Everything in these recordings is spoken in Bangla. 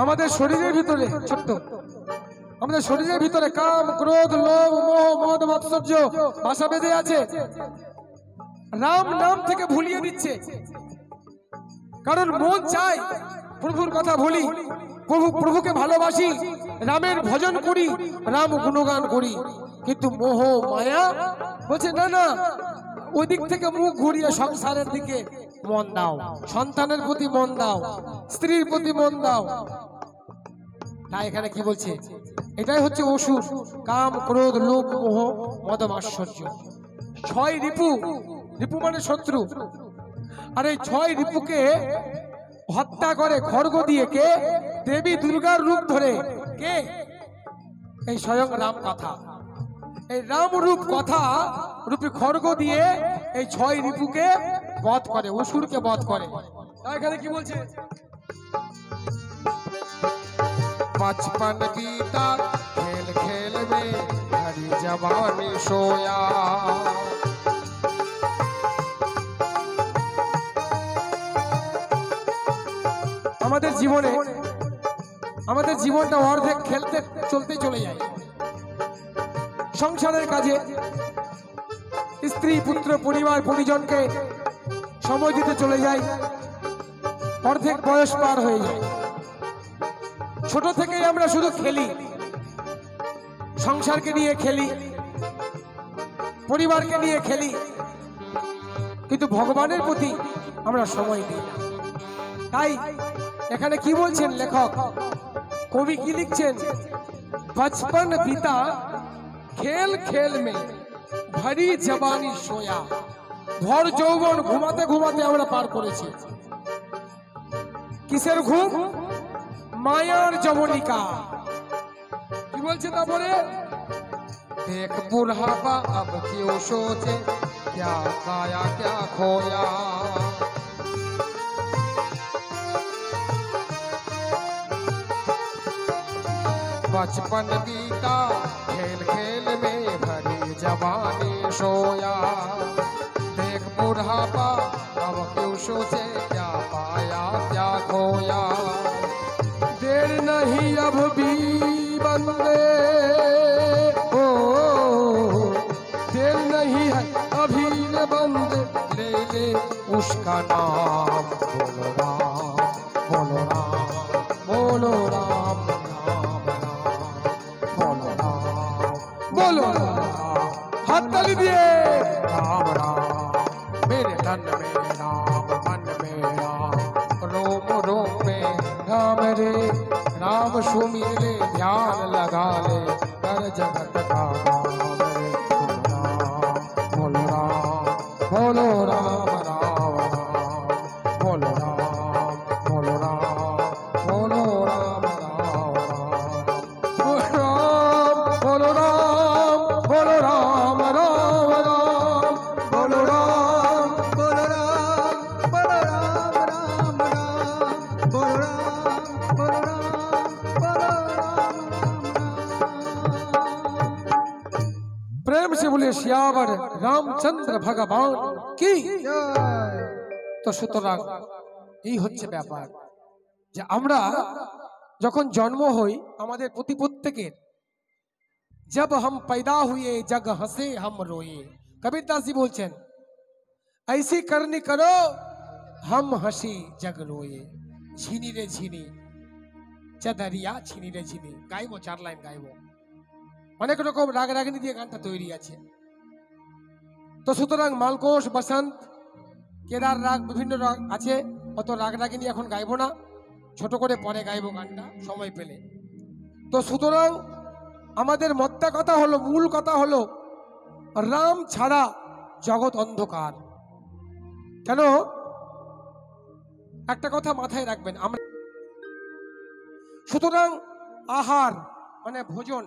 আমাদের শরীরের ভিতরে ছোট্ট আমাদের শরীরের ভিতরে কাম ক্রোধ লোভ মোহ মদ মাৎসর্য বাসা বেঁধে আছে। রাম নাম থেকে ভুলিয়ে দিচ্ছে, কারণ মন চায় প্রভুর কথা বলি, প্রভুকে ভালোবাসি, রামের ভজন করি, রাম গুণগান করি, কিন্তু মোহ মায়া বলছে না না, ওই দিক থেকে মুখ ঘুরিয়ে সংসারের দিকে মন দাও, সন্তানের প্রতি মন দাও, স্ত্রীর প্রতি মন দাও। তাই এখানে কি বলছে, এটাই হচ্ছে অসুর, কাম ক্রোধ লোভ মোহ মদ মাৎসর্য। 6 রিপু, রিপু মানে শত্রু, আর এই 6 রিপুকে হত্যা করে খড়গ দিয়ে কে? দেবী দুর্গার রূপ ধরে কে? এই স্বয়ং রাম কথা, এই রাম রূপ কথা রূপে খড়গ দিয়ে এই 6 রিপুকে বধ করে, অসুরকে বধ করে। এখানে কি বলছে, 55 बीता खेल खेल में हरी जवानी सोया। আমাদের জীবনটা অর্ধেক খেলতে চলতে চলে যায়, সংসারের কাজে স্ত্রী পুত্র পরিবার পরিজনকে সময় দিতে চলে যায়, অর্ধেক বয়স পার হয়ে যায়। ছোট থেকেই আমরা শুধু খেলি, সংসারকে নিয়ে খেলি, পরিবারকে নিয়ে খেলি, কিন্তু ভগবানের প্রতি আমরা সময় দিই না। তাই এখানে কি বলছেন লেখক, কবি কি লিখছেন, 55 बीता खेल खेल में भरी जवानी सोया। ভর যৌবন ঘুমাতে ঘুমাতে আমরা পার করেছি। কিসের ঘুম? মায়ার যবনিকা। কি বলছে তারপরে, देख बुढ़ापा अब क्यों सोचे क्या पाया क्या खोया। 55 बीता खेल खेल में भरी जवानी सोया। देख बुढ़ापा अब क्यों सोचे क्या पाया क्या खोया। देर नहीं अब भी बंदे, ओ देर नहीं है अभी न बंदे, ले ले उसका नाम, बोलो राम बोलो राम बोलो राम राम राम बोलो राम बोलो हाथ ताली दिए, राम राम। मेरे तन में राम मन में राम, रोम रोम में राम रे। राम सुमिर ले ध्यान लगा ले, कर जगत का काम रे। बोलो राम बोलो राम राम राम बोलो राम बोलो राम बोलो राम राम राम बोलो राम बोलो राम राम राम, बोलो राम बोलो राम बोलो राम राम राम बोलो राम बोलो राम बोलो राम। प्रेम से बोले श्यावर रामचंद्र भगवान की। তো সুতরাং এই হচ্ছে ব্যাপার, যে আমরা যখন জন্ম হই আমাদের প্রতি প্রত্যেকের, जब हम पैदा हुए जग हंसे हम रोए, कबीर दास जी बोलছেন, ऐसी करनी करो हम हंसी जग रोए। ঝিনি রে ঝিনি চাদারিয়া ছিনি রে ঝিনি, গাইবো 4 লাইন গাইবো, অনেক রকম রাগ রাগিনী দিয়ে গানটা তৈরি আছে। তো সুতরাং মালকোষ বসন্ত কেদার রাগ বিভিন্ন রাগ আছে, অত রাগ রাগিনী এখন গাইবো না, ছোট করে পরে গাইবো গানটা সময় পেলে। তো সুতরাং আমাদের মধ্যে কথা হলো, মূল কথা হলো, রাম ছাড়া জগৎ অন্ধকার। কেন? একটা কথা মাথায় রাখবেন, আমরা সুতরাং আহার মানে ভোজন,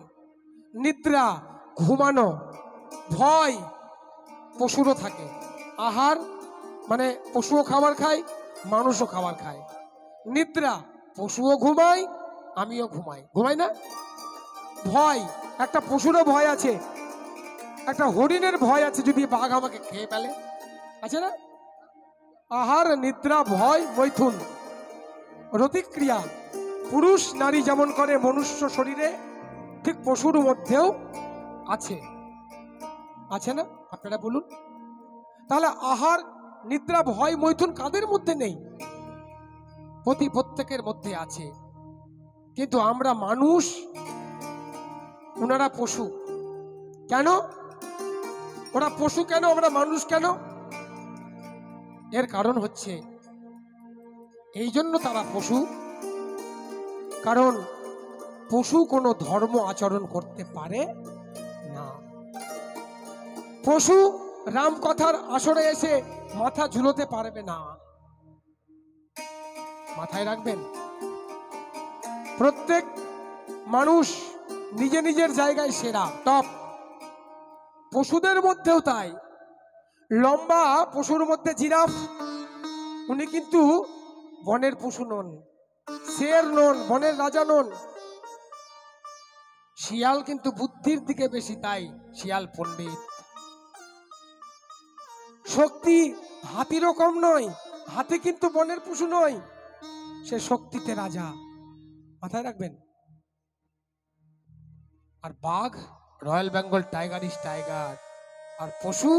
নিদ্রা ঘুমানো, ভয় পশুরও থাকে। আহার মানে পশুও খাবার খায়, মানুষও খাবার খায়। নিদ্রা পশুও ঘুমায়, আমিও ঘুমাই, ঘুমাই না? ভয়, একটা পশুরও ভয় আছে, একটা হরিণের ভয় আছে যদি বাঘ আমাকে খেয়ে ফেলে, আছে না? আহার নিদ্রা ভয় মৈথুন রতিক্রিয়া পুরুষ নারী যেমন করে মনুষ্য শরীরে, ঠিক পশুর মধ্যেও আছে, আছে না? আপনারা বলুন। তাহলে আহার নিদ্রা ভয় মৈথুন কাদের মধ্যে নেই? প্রত্যেকের মধ্যে আছে। কিন্তু আমরা মানুষ, ওনারা পশু। কেন ওরা পশু, কেন আমরা মানুষ কেন? এর কারণ হচ্ছে এই জন্য তারা পশু, কারণ পশু কোনো ধর্ম আচরণ করতে পারে না। পশু রাম কথার আসরে এসে মাথা ঝুলোতে পারবে না। মাথায় রাখবেন, প্রত্যেক মানুষ নিজে নিজের জায়গায় সেরা, টপ। পশুদের মধ্যেও তাই। লম্বা পশুর মধ্যে জিরাফ, উনি কিন্তু বনের পশু নন, শের নন, বনের রাজা নন। শিয়াল কিন্তু বুদ্ধির দিকে বেশি, তাই শিয়াল পণ্ডিত। শক্তি হাতিরও কম নয়, হাতি কিন্তু বনের পশু নয়, সে শক্তিতে রাজা। মাথায় রাখবেন। আর বাঘ, royal Bengal tiger is tiger, আর পশু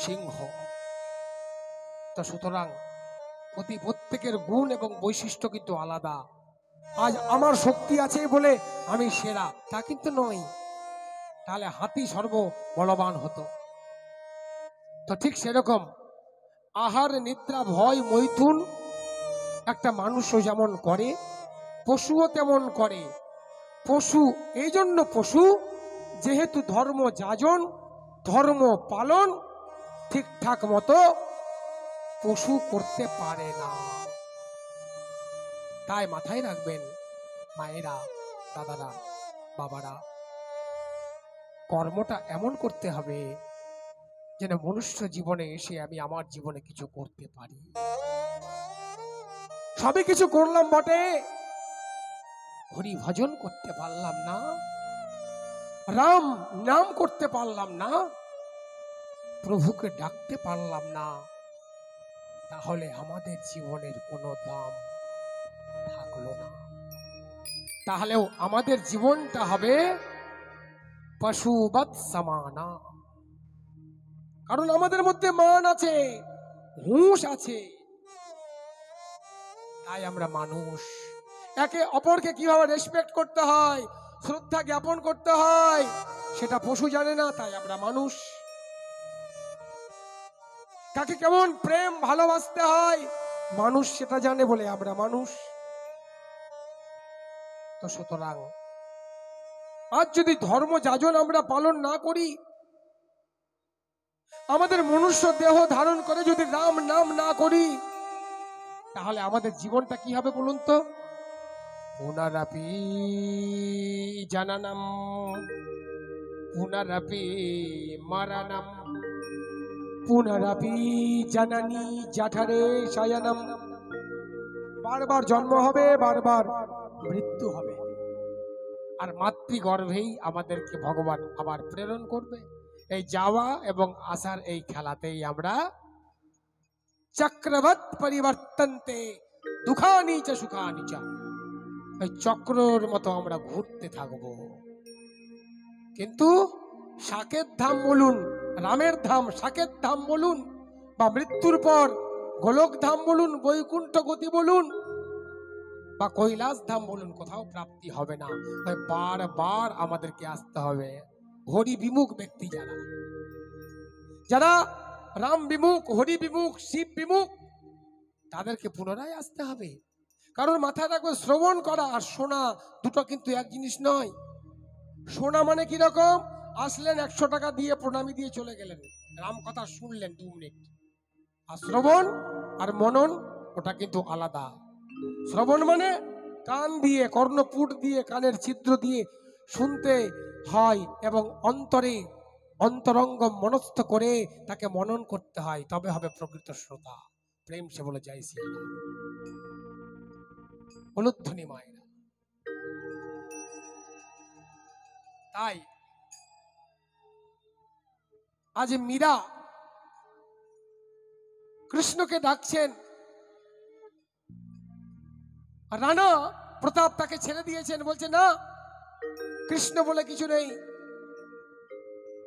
সিংহ। তো সুতরাং প্রত্যেকের গুণ এবং বৈশিষ্ট্য কিন্তু আলাদা। আজ আমার শক্তি আছে বলে আমি সেরা, তা কিন্তু নয়। তাহলে হাতি সর্ব বলবান হতো। তো ঠিক সেরকম আহার নিদ্রা ভয় মৈথুন একটা মানুষও যেমন করে, পশুও তেমন করে। পশু এই জন্য পশু, যেহেতু ধর্ম যাজন, ধর্ম পালন ঠিকঠাক মতো পশু করতে পারে না। তাই মাথায় রাখবেন মায়েরা, দাদারা, বাবারা, কর্মটা এমন করতে হবে যেন মনুষ্য জীবনে এসে আমি আমার জীবনে কিছু করতে পারি। সবই কিছু করলাম বটে, হরি ভজন করতে পারলাম না, রাম নাম করতে পারলাম না, প্রভুকে ডাকতে পারলাম না, তাহলে আমাদের জীবনের কোনো দাম থাকলো না। তাহলেও আমাদের জীবনটা হবে পশুবৎ সমানা। কারণ আমাদের মধ্যে মান আছে, হুঁশ আছে, তাই আমরা মানুষ। একে অপরকে কিভাবে রেসপেক্ট করতে হয়, শ্রদ্ধা জ্ঞাপন করতে হয়, সেটা পশু জানে না, তাই আমরা মানুষ। কাকে কেমন প্রেম ভালোবাসতে হয়, মানুষ সেটা জানে বলে আমরা মানুষ। তো সুতরাং আজ যদি ধর্ম যাজন আমরা পালন না করি, আমাদের মনুষ্য দেহ ধারণ করে যদি রাম নাম না করি, তাহলে আমাদের জীবনটা কি হবে বলুন তো? পুনরপি জননম পুনরপি মরণম পুনরপি জননী জঠরে শয়নম। বারবার জন্ম হবে, বারবার মৃত্যু হবে। আর মাতৃগর্ভেই আমাদেরকে ভগবান আবার প্রেরণ করবে। এই যাওয়া এবং আসার এই খেলাতেই আমরা চক্রবৎ পরিবর্তন্তে দুঃখানি চ সুখানি চ, ওই চক্রর মতো আমরা ঘুরতে থাকব। কিন্তু সাকেত ধাম বলুন, রামের ধাম সাকেত ধাম বলুন, বা মৃত্যুর পর গোলক ধাম বলুন, বৈকুণ্ঠ গতি বলুন, বা কৈলাস ধাম বলুন, কোথাও প্রাপ্তি হবে না। বারবার আমাদেরকে আসতে হবে। হরি বিমুখ ব্যক্তি যারা, যারা রাম বিমুখ, হরি বিমুখ, শিব বিমুখ, তাদেরকে পুনরায় আসতে হবে। কারণ মাথায় রাখবে, শ্রবণ করা আর শোনা দুটো কিন্তু এক জিনিস নয়। শোনা মানে কিরকম? আসলেন 100 টাকা দিয়ে, প্রণামী দিয়ে চলে গেলেন, রাম কথা শুনলেন 2 মিনিট। আর শ্রবণ আর মনন ওটা কিন্তু আলাদা। শ্রবণ মানে কান দিয়ে, কর্ণপুট দিয়ে, কানের ছিদ্র দিয়ে শুনতে হয় এবং অন্তরে অন্তরঙ্গ মনস্থ করে তাকে মনন করতে হয়, তবে হবে প্রকৃত শ্রোতা। প্রেম সে বলে যাই শ্রীরাম। অনুধ্বনি মায়েরা। তাই আজ মীরা কৃষ্ণকে ডাকছেন, রানা প্রতাপ তাকে ছেড়ে দিয়েছেন, বলছে না কৃষ্ণ বলে কিছু নেই,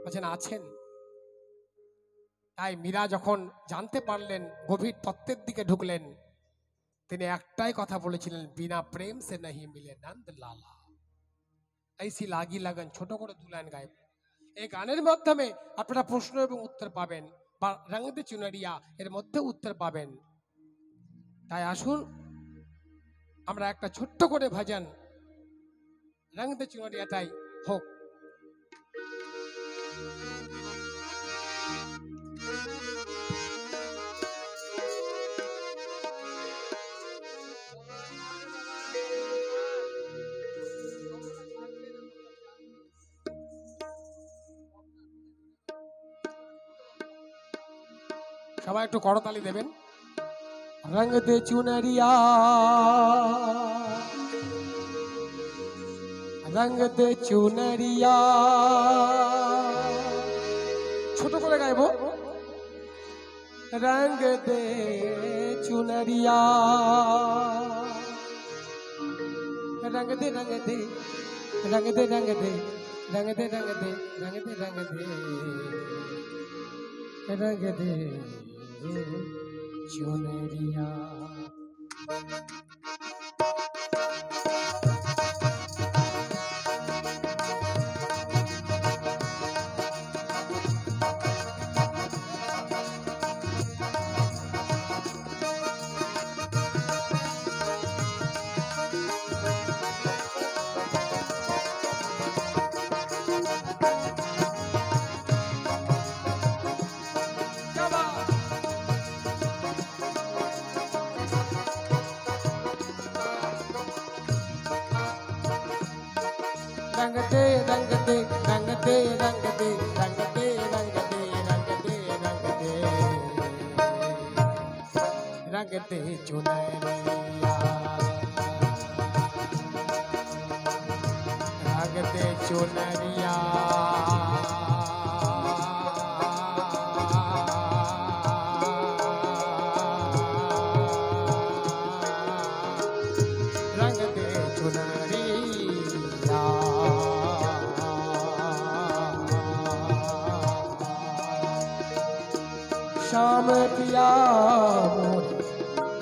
বলছেন আছেন। তাই মীরা যখন জানতে পারলেন, গভীর তত্ত্বের দিকে ঢুকলেন, তিনি একটাই কথা বলেছিলেন, বিনা প্রেম সে নাহি মিলে নন্দ লালা। ऐसी लागी लगन, ছোট করে দু লাইন গাইব। এই গানের মাধ্যমে আপনারা প্রশ্ন এবং উত্তর পাবেন, বা রঙ দে চুনরিয়া এর মধ্যে উত্তর পাবেন। তাই আসুন আমরা একটা ছোট্ট করে ভজন রঙ দে চুনরিয়াটাই হোক। সবাই একটু করতালি দেবেন। রঙ দে চুনরিয়া, রঙ দে চুনরিয়া, ছোট করে গাইবো। রঙ দে চুনরিয়া, রঙ দে রঙ দে রঙ দে রঙ দে রঙ দে রঙ দে রঙ দে রঙ দে रंग दे चुनरिया। रंग दे रंग दे रंग दे रंग दे रंग दे रंग दे रंग दे रंग दे रंग दे चुनरिया, रंग दे चुनरिया, रंग दे चुनरिया। श्याम पिया मोरे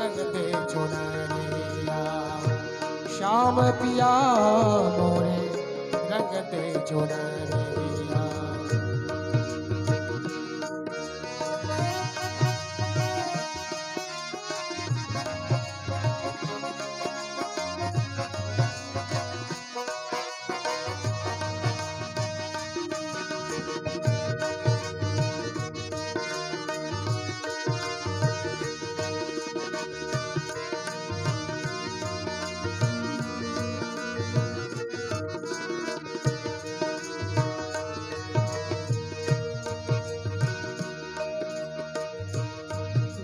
रंग दे चुनरिया, श्याम पिया मोरे रंग दे चुनरिया।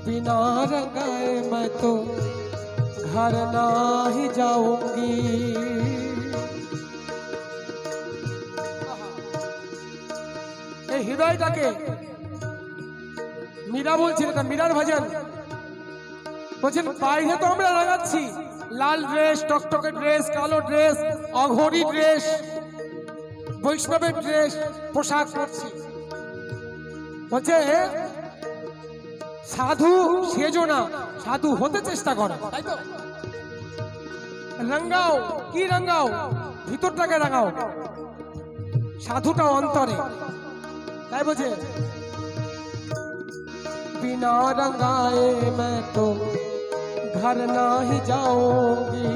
बिना रंगाए मैं तो घर ना ही जाऊंगी, এই হৃদয়টাকে মীরা বলছেন, এটা মীরার ভজন। বলছেন বাইরে তো আমরা রাঙাচ্ছি, লাল ড্রেস, টকটকে ড্রেস, কালো ড্রেস, অঘোরী ড্রেস, বৈষ্ণবের ড্রেস পোশাক পরছি। বলছে সাধু সেজো না, সাধু হতে চেষ্টা করো, তাই তো? রঙ্গাও, কি রঙ্গাও? ভিতরটাকে রাঙাও, সাধুটা অন্তরে। তাই বলছে बिना रंगाए मैं तो घर ना ही जाऊंगी,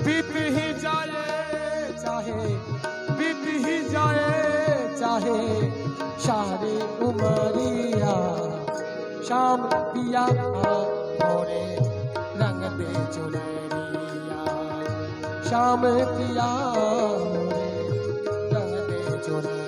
बीत ही जाए चाहे, बीत ही जाए चाहे सारी उमरिया, शाम पिया मोरे रंग दे चुनरिया, शाम पिया मोरे रंग दे चुनरिया।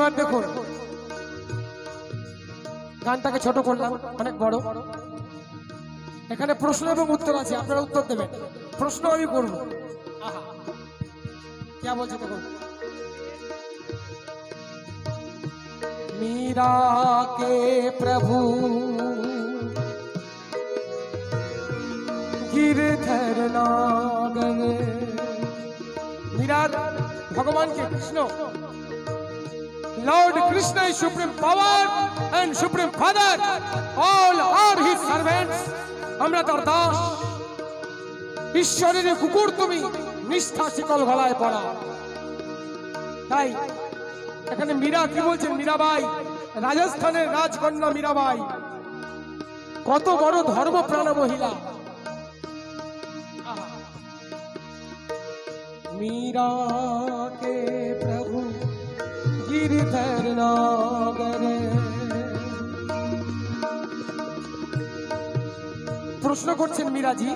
এবার দেখুন গানটাকে ছোট করলাম, অনেক বড়। এখানে প্রশ্ন এবং উত্তর আছে, আপনারা উত্তর দেবেন। প্রশ্ন আমি করবো। আহা, কে বলছে দেখুন। मीरा के प्रभु गिरधर नागर। मीरा भगवान के Krishna, Lord Krishna is supreme power and supreme father. All are his servants. আমরা তার দাস। ঈশ্বরের কুকুর তুমি, নিষ্ঠা শিকল গলায় পড়া। তাই এখানে মীরা কি বলছেন? মীরাবাই, রাজস্থানের রাজকন্যা মীরাবাই কত বড় ধর্মপ্রাণা মহিলা। मीरा के प्रभु गिरधर नागर। প্রশ্ন করছেন মীরাজি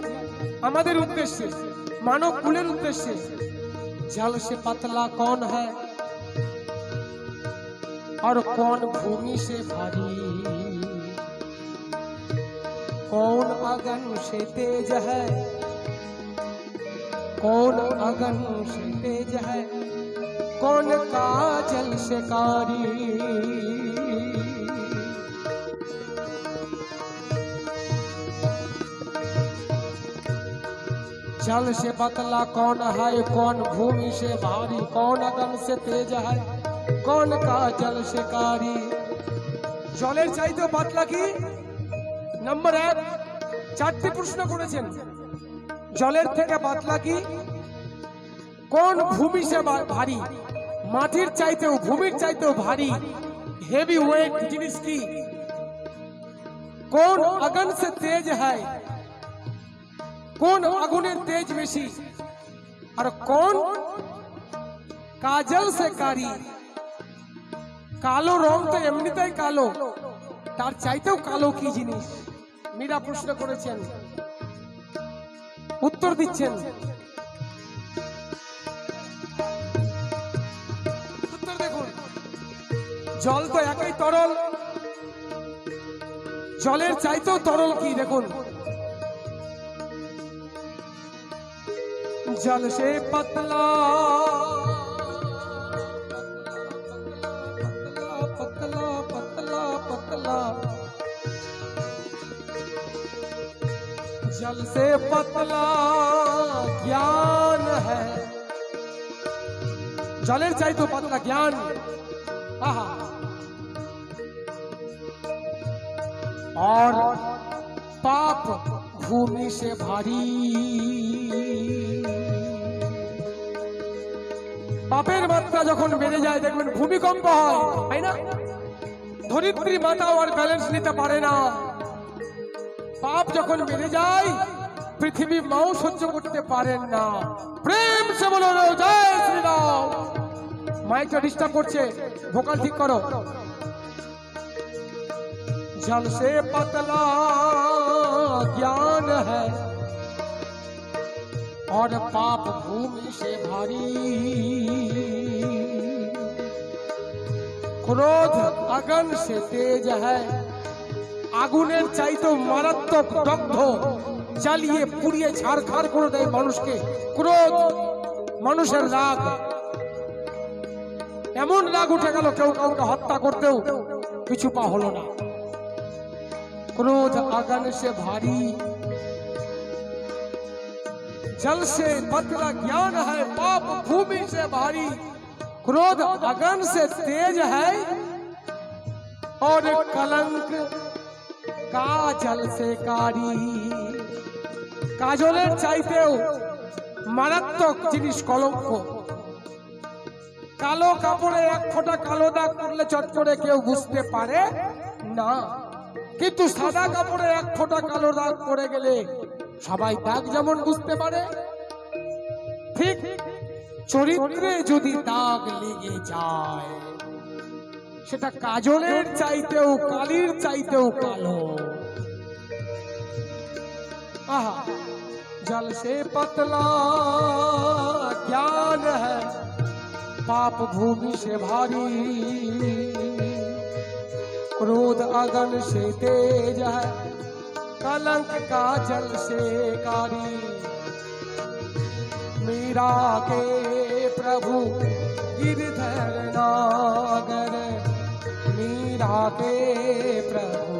আমাদের উদ্দেশ্যে, মানব কুলের উদ্দেশ্যে। जल से पतला कौन है और कौन भूमि से भारी? कौन अगन से तेज है, कौन अगन से तेज है, कौन काजल से कारी? जल से पतला कौन है, कौन भूमि से भारी, कौन अगन से तेज है, कौन काजल से कारी? জলের চাইতে পাতলা কি? নাম্বার 1, 4টি প্রশ্ন করেছেন। জলের থেকে পাতলা কি? কোন ভূমি সে ভারী? মাটির চাইতেও, ভূমির চাইতেও ভারী, হেভি ওয়েট জিনিস কি? কোন আগুন সে তেজ হয়, কোন আগুনের তেজ বেশি? আর কোন কাজল সে কারি? কালো রং তো এমনিতেই কালো, তার চাইতেও কালো কি জিনিস? মীরা প্রশ্ন করেছেন, উত্তর দিচ্ছেন। উত্তর দেখুন। জল তো একই তরল, জলের চাইতেও তরল কি? দেখুন, जल से पतला पतला पतला पतला, जल से पतला ज्ञान है। जलेर चाইতো পাতলা জ্ঞান। आहा, और पाप भूमि से भारी। পাপের মাত্রা যখন বেড়ে যায় দেখবেন ভূমিকম্প হয়, তাই না? ধরিত্রী মাতাও আর ব্যালেন্স নিতে পারে না। পাপ যখন বেড়ে যায় পৃথিবী মাও সহ্য করতে পারেন না। প্রেম সে বলো জয় শ্রীরাম। মাইকটা ডিস্টার্ব করছে, ভোকাল ঠিক করো। जल से पतला ज्ञान है और पाप भूमि से भारी। क्रोध अगन से तेज है, আগুনের চাইতেও মারাত্মক দগ্ধ, জ্বালিয়ে পুড়িয়ে ছারখার করে দেয় মানুষকে। ক্রোধ মানুষের রাগ, এমন রাগ উঠে গেল কেউ কাউকে হত্যা করতেও কিছু পা হলো না। क्रोध अगन से भारी, जल से पतला ज्ञान है, पाप भूमि से भारी। क्रोध अगन से तेज है और कलंक काजल से कारी। কাজলের চাইতেও মারাত্মক জিনিস কলঙ্ক। কালো কাপড়ে এক ফোঁটা কালো দাগ পড়লে চট করে কেউ বুঝতে পারে না, কিন্তু সাদা কাপড়ে এক ফোঁটা কালো দাগ পড়ে গেলে সবাই দাগ যেমন বুঝতে পারে, ঠিক চরিত্রে যদি দাগ লেগে যায় সেটা কাজলের চাইতেও, কালির চাইতেও কালো। आहा, जल से पतला ज्ञान है पाप भूमि से भारी, क्रोध अगन से तेज है, कलंक का जल से कारी। मीरा के प्रभु गिरधर नागर, मीरा के प्रभु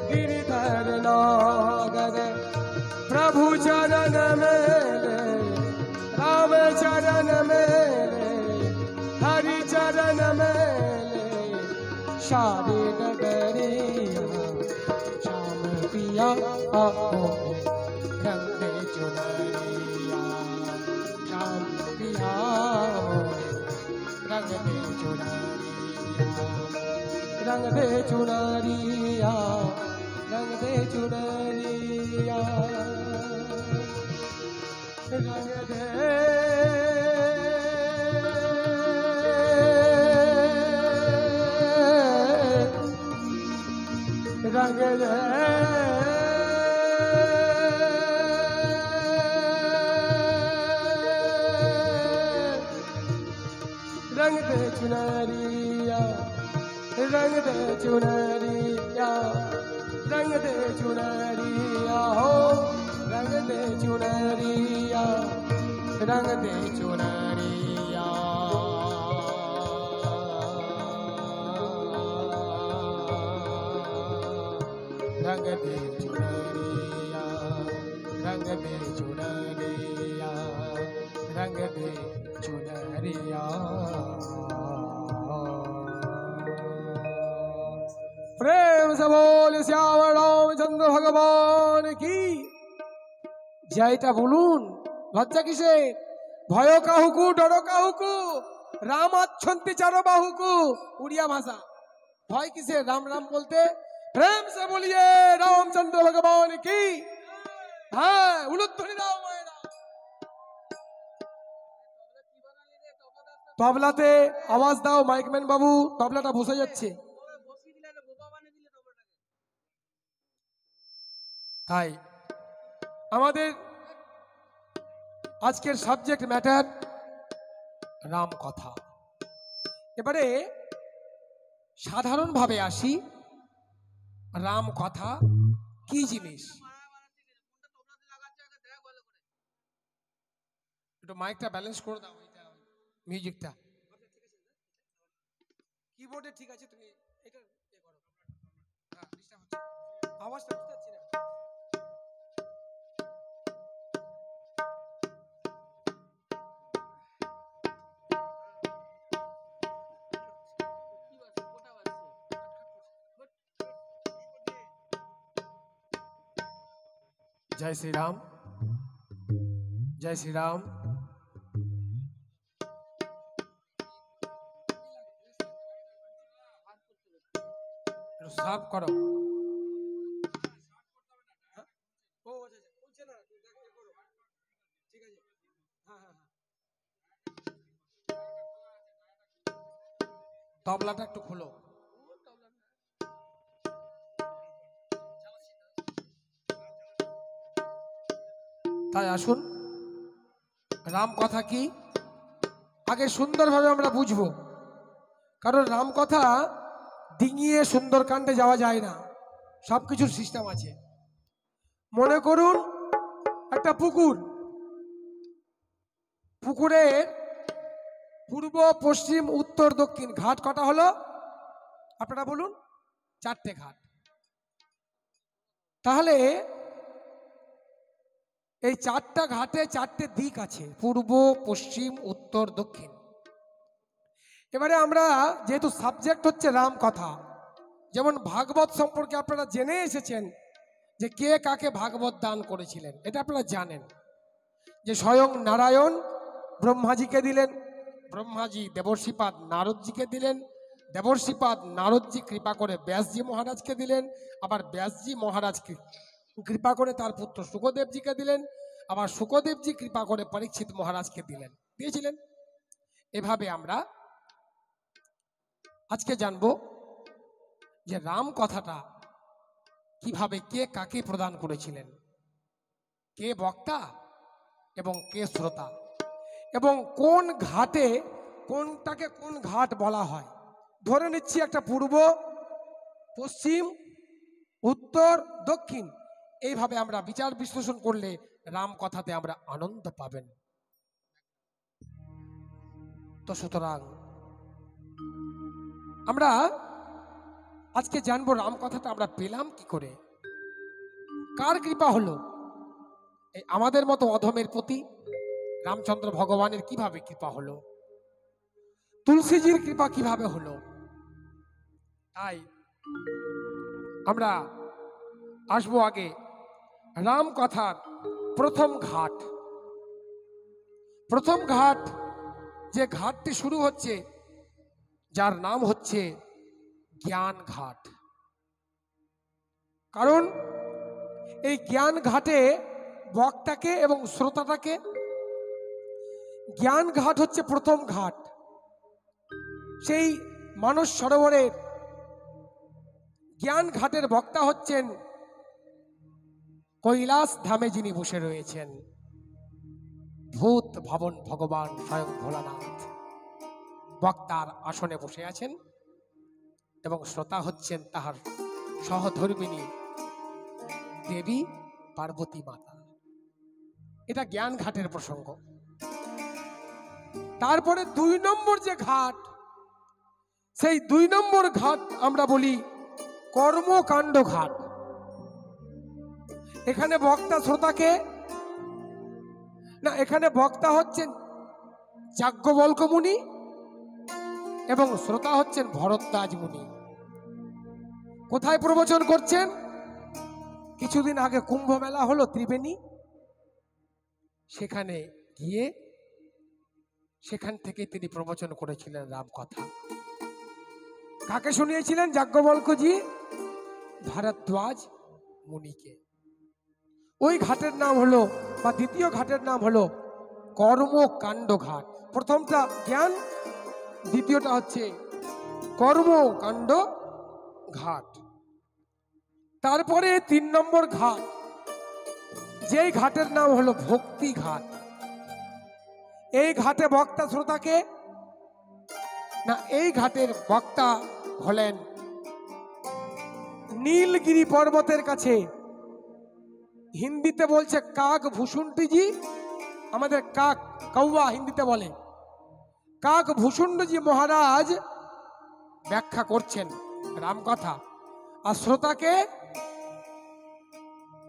गिरधर नागर। प्रभु चरण मेरे, राम चरण मेरे, हरि चरण मेरे, सारे डगरिया श्याम पिया आओ रंग चुनरिया, श्याम पिया रंग दे चुनरिया, रंग दे चुनरिया, रंग दे चुनरिया, रंग दे रंग दे रंग दे चुनरिया, रंग दे चुनरिया, रंग दे चुनरिया हो, रंग दे चुनरिया, रंग दे चुनरिया। रंग दे चुनरिया, रंग दे चुनरिया, रंग दे चुनरिया। प्रेम से बोल श्याम रामचंद्र भगवान की जयटा बोलून। लज्जा किसे, भय काहुकु डर काहुकु, राम अच्छन्ति चारो बाहुकु, उड़िया भाषा। भय किसे, राम राम बोलते। प्रेम से बोलिए रामचंद्र भगवान की। हाँ उलुध्वनि दाओ मायरा। तबलाते आवाज दाओ माइकম্যান বাবু, তবলাটা বসে যাচ্ছে। তাই আমাদের আজকের সাবজেক্ট ম্যাটার রাম কথা। এবারে সাধারণভাবে আসি, রাম কথা কি জিনিস। একটু মাইকটা ব্যালেন্স করে দাও, এটা মিউজিকটা কিবোর্ডে ঠিক আছে, তুমি এটা এ করো। হ্যাঁ ডিস্টার্ব হচ্ছে, আওয়াজটা বুঝতে পারছি না। जय श्री राम, जय श्री राम। साफ करो। তবলাটা একটু খোলো। তাই আসুন, রাম কথা কি আগে সুন্দরভাবে আমরা বুঝবো। কারণ রাম কথা ডিঙিয়ে সুন্দরকাণ্ডে যাওয়া যায় না, সবকিছুর সিস্টেম আছে। মনে করুন একটা পুকুর, পুকুরের পূর্ব পশ্চিম উত্তর দক্ষিণ ঘাট কটা হলো আপনারা বলুন? 4টে ঘাট। তাহলে এই 4টা ঘাটে 4টে দিক আছে, পূর্ব পশ্চিম উত্তর দক্ষিণ। এবারে আমরা যেহেতু সাবজেক্ট হচ্ছে রাম কথা, যেমন ভাগবত সম্পর্কে আপনারা জেনে এসেছেন যে কে কাকে ভাগবত দান করেছিলেন, এটা আপনারা জানেন যে স্বয়ং নারায়ণ ব্রহ্মাজিকে দিলেন, ব্রহ্মাজি দেবর্ষিপাদ নারদজিকে দিলেন, দেবর্ষিপাদ নারদজি কৃপা করে ব্যাসজি মহারাজকে দিলেন, আবার ব্যাসজি মহারাজকে কৃপা করে তার পুত্র শুকদেবজিকে দিলেন, আবার শুকদেবজি কৃপা করে পরীক্ষিত মহারাজকে দিয়েছিলেন। এভাবে আমরা আজকে জানবো যে রাম কথাটা কিভাবে কে কাকে প্রদান করেছিলেন, কে বক্তা এবং কে শ্রোতা, এবং কোন ঘাটে কোনটাকে কোন ঘাট বলা হয়। ধরে নিচ্ছি একটা পূর্ব, পশ্চিম, উত্তর, দক্ষিণ, এইভাবে আমরা বিচার বিশ্লেষণ করলে রাম কথাতে আমরা আনন্দ পাবেন। তো সুতরাং আমরা আজকে জানবো রাম কথাটা আমরা পেলাম কি করে, কার কৃপা হলো। এই আমাদের মতো অধমের প্রতি রামচন্দ্র ভগবানের কিভাবে কৃপা হলো, তুলসীজির কৃপা কিভাবে হলো। তাই আমরা আসবো আগে রাম কথার প্রথম ঘাট। প্রথম ঘাট, যে ঘাটটি শুরু হচ্ছে, যার নাম হচ্ছে জ্ঞান ঘাট। কারণ এই জ্ঞান ঘাটে বক্তাকে এবং শ্রোতাটাকে, জ্ঞান ঘাট হচ্ছে প্রথম ঘাট। সেই মানস সরোবরের জ্ঞান ঘাটের বক্তা হচ্ছেন কৈলাস ধামে যিনি বসে রয়েছেন, ভূত ভবন ভগবান স্বয়ং ভোলানাথ বক্তার আসনে বসে আছেন এবং শ্রোতা হচ্ছেন তাহার সহধর্মিনী দেবী পার্বতী মাতা। এটা জ্ঞান ঘাটের প্রসঙ্গ। তারপরে 2 নম্বর যে ঘাট, সেই 2 নম্বর ঘাট আমরা বলি কর্মকাণ্ড ঘাট। এখানে বক্তা শ্রোতাকে না, এখানে বক্তা হচ্ছেন যাজ্ঞবল্ক্য মুনি এবং শ্রোতা হচ্ছেন ভরদ্বাজ মুনি। কোথায় প্রবচন করছেন? কিছুদিন আগে কুম্ভ মেলা হলো ত্রিবেণী, সেখানে গিয়ে সেখান থেকে তিনি প্রবচন করেছিলেন রাম কথা। কাকে শুনিয়েছিলেন? যাজ্ঞবল্ক্যজি ভরদ্বাজ মুনিকে। ওই ঘাটের নাম হলো, বা দ্বিতীয় ঘাটের নাম হলো কর্মকাণ্ড ঘাট। প্রথমটা জ্ঞান, দ্বিতীয়টা হচ্ছে কর্মকাণ্ড ঘাট। তারপরে 3 নম্বর ঘাট, যেই ঘাটের নাম হলো ভক্তি ঘাট। এই ঘাটে বক্তা শ্রোতাকে না, এই ঘাটের বক্তা হলেন নীলগিরি পর্বতের কাছে, হিন্দিতে বলছে কাক ভূষুণ্ডজি, আমাদের কাক কৌয়া হিন্দিতে বলে, কাক ভূষুণ্ডজি মহারাজ ব্যাখ্যা করছেন রামকথা। আর শ্রোতাকে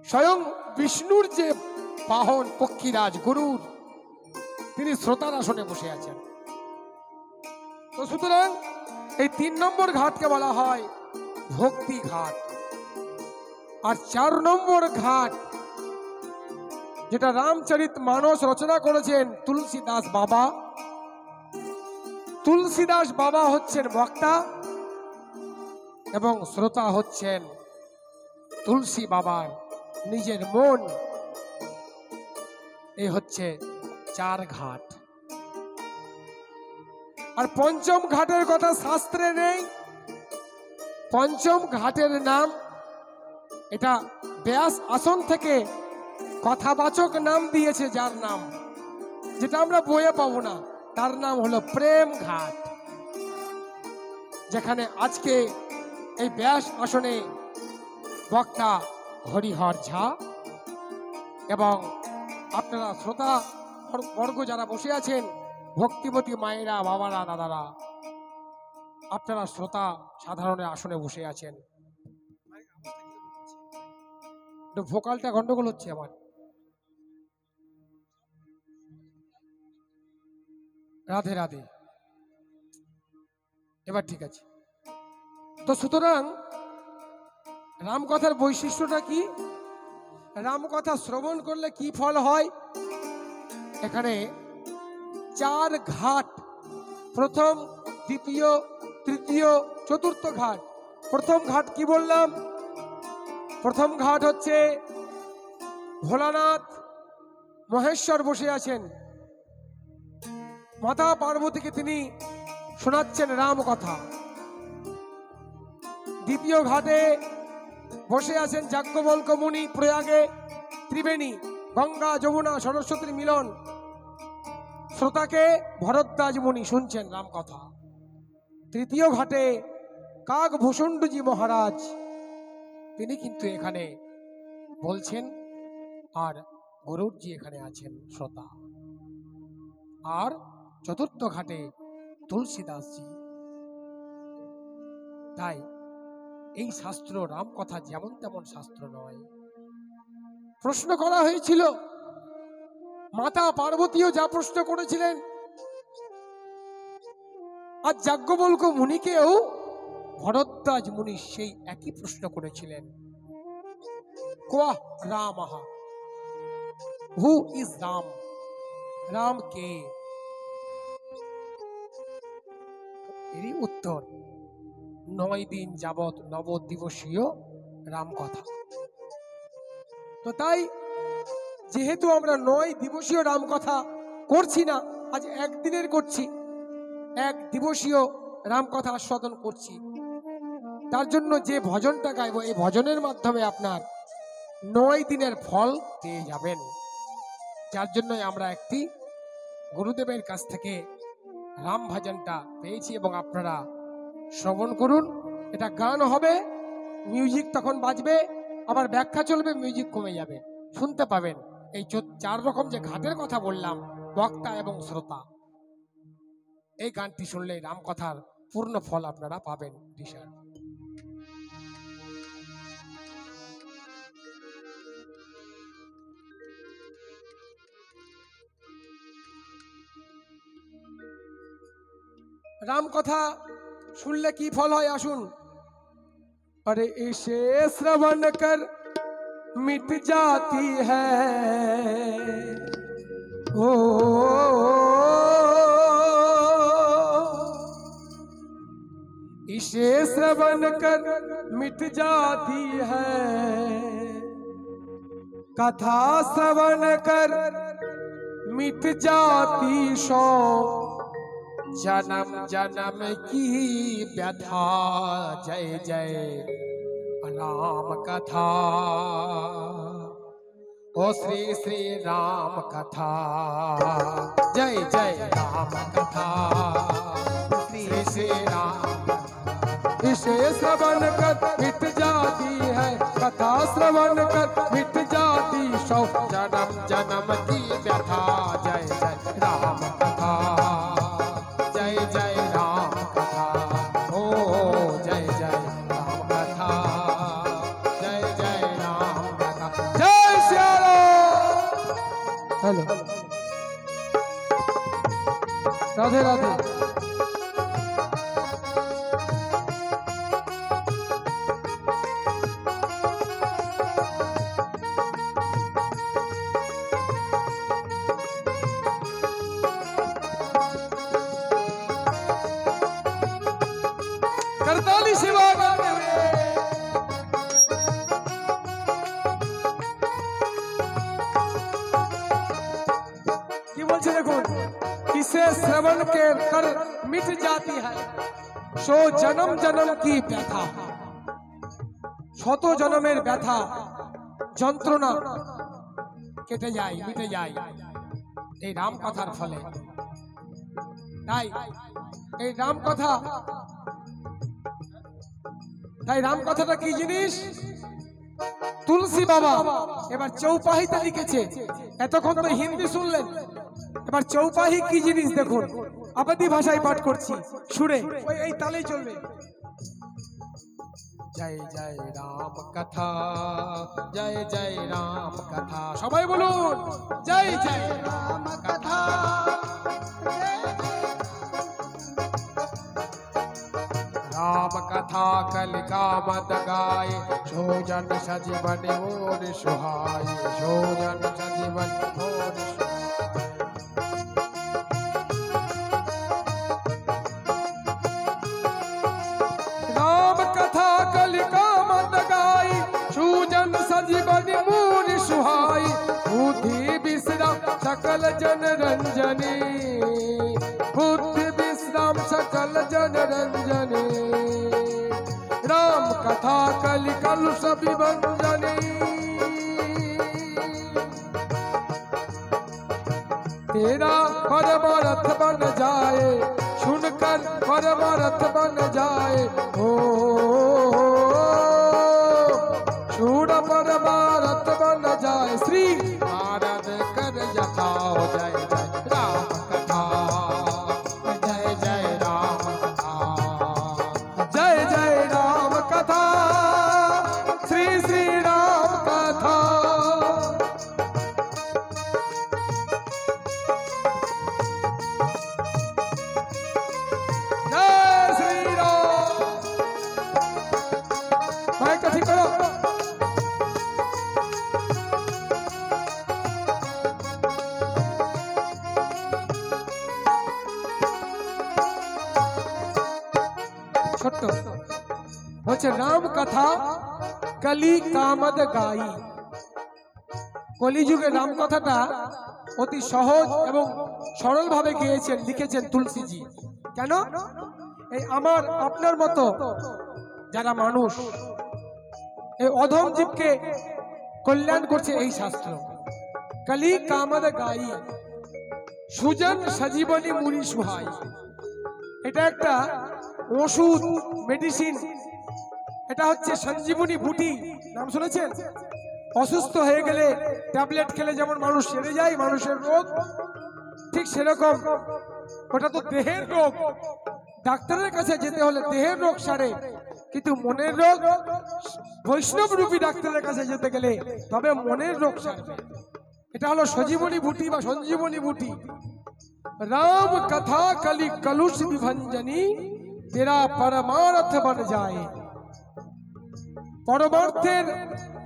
স্বয়ং বিষ্ণুর যে বাহন পক্ষীরাজ গরুর, তিনি শ্রোতার আসনে বসে আছেন। তো সুতরাং এই 3 নম্বর ঘাটকে বলা হয় ভক্তি ঘাট। আর 4 নম্বর ঘাট, যেটা রামচরিত মানস রচনা করেছেন তুলসীদাস বাবা। তুলসীদাস বাবা হচ্ছেন বক্তা এবং শ্রোতা হচ্ছেন তুলসী বাবার নিজের মন। এই হচ্ছে 4 ঘাট। আর 5ম ঘাটের কথা শাস্ত্রে নেই। 5ম ঘাটের নাম, এটা ব্যাস আসন থেকে কথাবাচক নাম দিয়েছে, যার নাম যেটা আমরা বইয়ে পাবো না, তার নাম হলো প্রেম ঘাট। যেখানে আজকে এই ব্যাস আসনে বক্তা হরিহর ঝা এবং আপনারা শ্রোতা বর্গ যারা বসে আছেন, ভক্তিবতী মায়েরা, বাবারা, দাদারা, আপনারা শ্রোতা সাধারণের আসনে বসে আছেন। ভোকালটা গন্ডগোল হচ্ছে আমার। রাধে রাধে, এবার ঠিক আছে। তো সুতরাং রামকথার বৈশিষ্ট্যটা কি, রামকথা শ্রবণ করলে কি ফল হয়? এখানে 4 ঘাট, প্রথম, দ্বিতীয়, তৃতীয়, চতুর্থ ঘাট। প্রথম ঘাট কি বললাম? প্রথম ঘাট হচ্ছে ভোলানাথ মহেশ্বর বসে আছেন, মাতা পার্বতীকে তিনি শোনাচ্ছেন রাম কথা। দ্বিতীয় ঘাটে বসে আছেন যাজ্ঞবল্ক্য মুনি, প্রয়াগে ত্রিবেণী, গঙ্গা যমুনা সরস্বতীর মিলন, শ্রোতাকে ভরদ্বাজ মুনি শুনছেন রাম কথা। তৃতীয় ঘাটে কাকভূষণ্ডজি মহারাজ তিনি কিন্তু এখানে বলছেন, আর গরুড়জি এখানে আছেন শ্রোতা। আর চতুর্থ ঘাটে তুলসীদাসজি। তাই এই শাস্ত্র রাম কথা যেমন তেমন শাস্ত্র নয়। প্রশ্ন করা হয়েছিল, মাতা পার্বতীও যা প্রশ্ন করেছিলেন, আর যাজ্ঞবল্ক্য মুনিকেও ভরদ্বাজ মুনি সেই একই প্রশ্ন করেছিলেন। কোয়া রামঃ, হু ইজ রাম? রাম কে? এরই উত্তর 9 দিন যাবৎ নবদিবসীয় রাম কথা। তো তাই যেহেতু আমরা 9 দিবসীয় রাম কথা করছি না, আজ একদিনের করছি, 1 দিবসীয় রাম কথা আস্বাদন করছি, তার জন্য যে ভজনটা গাইব এই ভজনের মাধ্যমে আপনার 9 দিনের ফল পেয়ে যাবেন। যার জন্য আমরা একটি গুরুদেবের কাছ থেকে রাম ভজনটা পেয়েছি এবং আপনারা শ্রবণ করুন। এটা গান হবে, মিউজিক তখন বাজবে, আবার ব্যাখ্যা চলবে, মিউজিক কমে যাবে, শুনতে পাবেন। এই 4 রকম যে ঘাটের কথা বললাম, বক্তা এবং শ্রোতা, এই গানটি শুনলে রাম কথার পূর্ণ ফল আপনারা পাবেন। ঋষার राम कथा सुनले की फल है आसुन। अरे इसे श्रवण कर मिट जाती है ओ, इसे श्रवण कर मिट जाती है, कथा श्रवण कर मिट जाती सो जन्म जन्म की व्यथा। जय जय राम कथा, ओ श्री श्री राम कथा। जय जय राम कथा, श्री श्री राम। इसे श्रवण कर मिट जाती है, कथा श्रवण कर मिट जाती सौ जन्म जन्म की व्यथा। जय जय राम कथा, जय जय राम कथा, ओ जय जय राम कथा, जय जय राम कथा। जय श्री राम। हेलो, राधे राधे। करताली सेवा गाते हुए की बोलছে দেখুন, किसे श्रवण के कर मिट जाती है सो जन्म जन्म की व्यथा। শত জন্মের ব্যথা যন্ত্রণা কেটে যায়, মিটে যায় এই রাম কথার ফলে। তাই এই রাম কথা, তাই রাম কথাটা কি জিনিস? তুলসী বাবা এবার চৌপাহিতে লিখেছে। এতক্ষণ তো হিন্দি শুনলেন, এবার চৌপাহি কি জিনিস দেখুন। আবাদি ভাষায় পাঠ করছি, সুরে এই তালেই চলবে। জয় জয় রাম কথা, জয় জয় রাম কথা। সবাই বলুন জয় জয় রাম কথা। राम कथा कलिका मत गाय, सोजन सजीवन मोर सुहाय, सोजन सजीवन मोर सुहाय। राम कथा कलिका मत गाय, सोजन सजीवन मोर सुहाय। बुद्धि विश्राम सकल जन रंजनी, बुद्धि विश्राम सकल जन रंजनी। राम कथा कलि कलुष विभंजनी। तेरा परमारथ बन जाए, सुनकर परमारथ बन जाए। ओ सुन परमारथ बन जाए। श्री नारद कर यथा जय जय राम कथा, जय जय राम कथा, जय जय राम कथा, श्री श्री राम कथा। जय श्री राम। माइक ठीक करो। ছোট্ট বলছে রাম কথা কলি কামদ গাই। কলিযুগে রাম কথাটা অতি সহজ এবং সরল ভাবে গেয়েছেন, লিখেছেন তুলসীজি। কেন? এই আমার আপনার মতো যারা মানুষ, এই অধম জীবকে কল্যাণ করছে এই শাস্ত্র। কলি কামদ গাই, সুজন সজীবনী মুনি সুহাই। এটা একটা ওষুধ, মেডিসিন। এটা হচ্ছে সঞ্জীবনী বুটি, নাম শুনেছেন? অসুস্থ হয়ে গেলে ট্যাবলেট খেলে যেমন মানুষ সেরে যায় মানুষের রোগ, ঠিক সেরকম ওটা তো দেহের রোগ। ডাক্তারের কাছে যেতে হলে দেহের রোগ সারে, কিন্তু মনের রোগ বৈষ্ণব রূপী ডাক্তারের কাছে যেতে গেলে তবে মনের রোগ সারবে। এটা হলো সজীবনী বুটি বা সঞ্জীবনী বুটি। राम कथा कली कलुष विभंजनी, तेरा परमार्थ बन जाए। परमार्थेर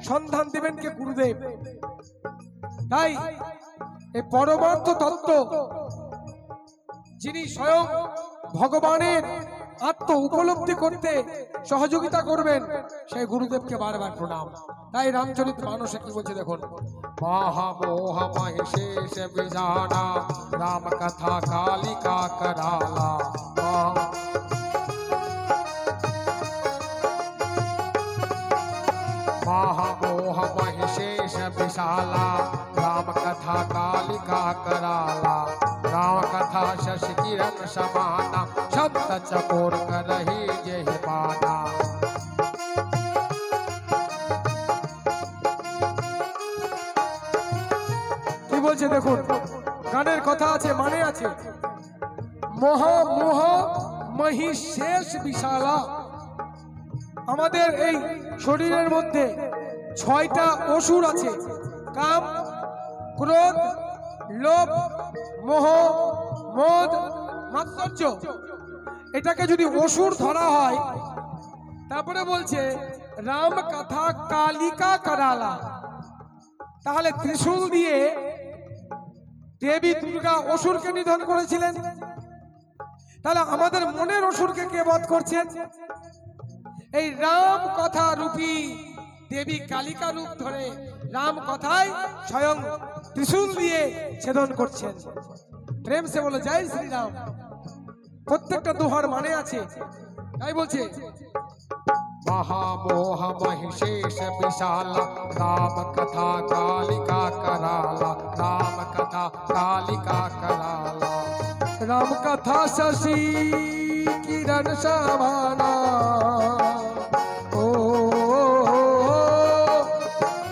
সন্ধান দেবেন কে? গুরুদেব। তাই এই পরমার্থ তত্ত্ব যিনি স্বয়ং ভগবানের আত্ম উপলব্ধি করতে সহযোগিতা করবেন, সেই গুরুদেবকে বারবার প্রণাম। তাই রামচরিত মানসে কি বলছে দেখুন। महामोह महिषेष विजाना, राम कथा कालिका कराला। महामोह महिषेष विशाला, राम कथा कालिका कराला। राम कथा शशि किरण समाना, शब्द चकोर करही जेहि पाना। বলছে দেখুন, গানের কথা আছে, মানে আছে। মহা মোহ মহিষেষ বিশালা। আমাদের এই শরীরের মধ্যে 6টা অসুর আছে। কাম, ক্রোধ, লোভ, মোহ, মদ, মাৎসর্য। এটাকে যদি অসুর ধরা হয়, তারপরে বলছে রাম কথা কালিকা করালা। তাহলে ত্রিশূল দিয়ে দেবী দুর্গা অসুরকে নিধন করেছিলেন। তাহলে আমাদের মনের অসুরকে কে বধ করছেন? এই রাম কথা রূপী দেবী কালিকা রূপ ধরে রাম কথায় স্বয়ং ত্রিশূল দিয়ে ছেদন করছেন। প্রেম সে বলে জয় শ্রীরাম। প্রত্যেকটা দোহার মানে আছে। তাই বলছে महामोह महिषेष विशाला, राम कथा कालिका कराला। राम कथा कालिका कराला। राम कथा शशि किरण समाना। ओ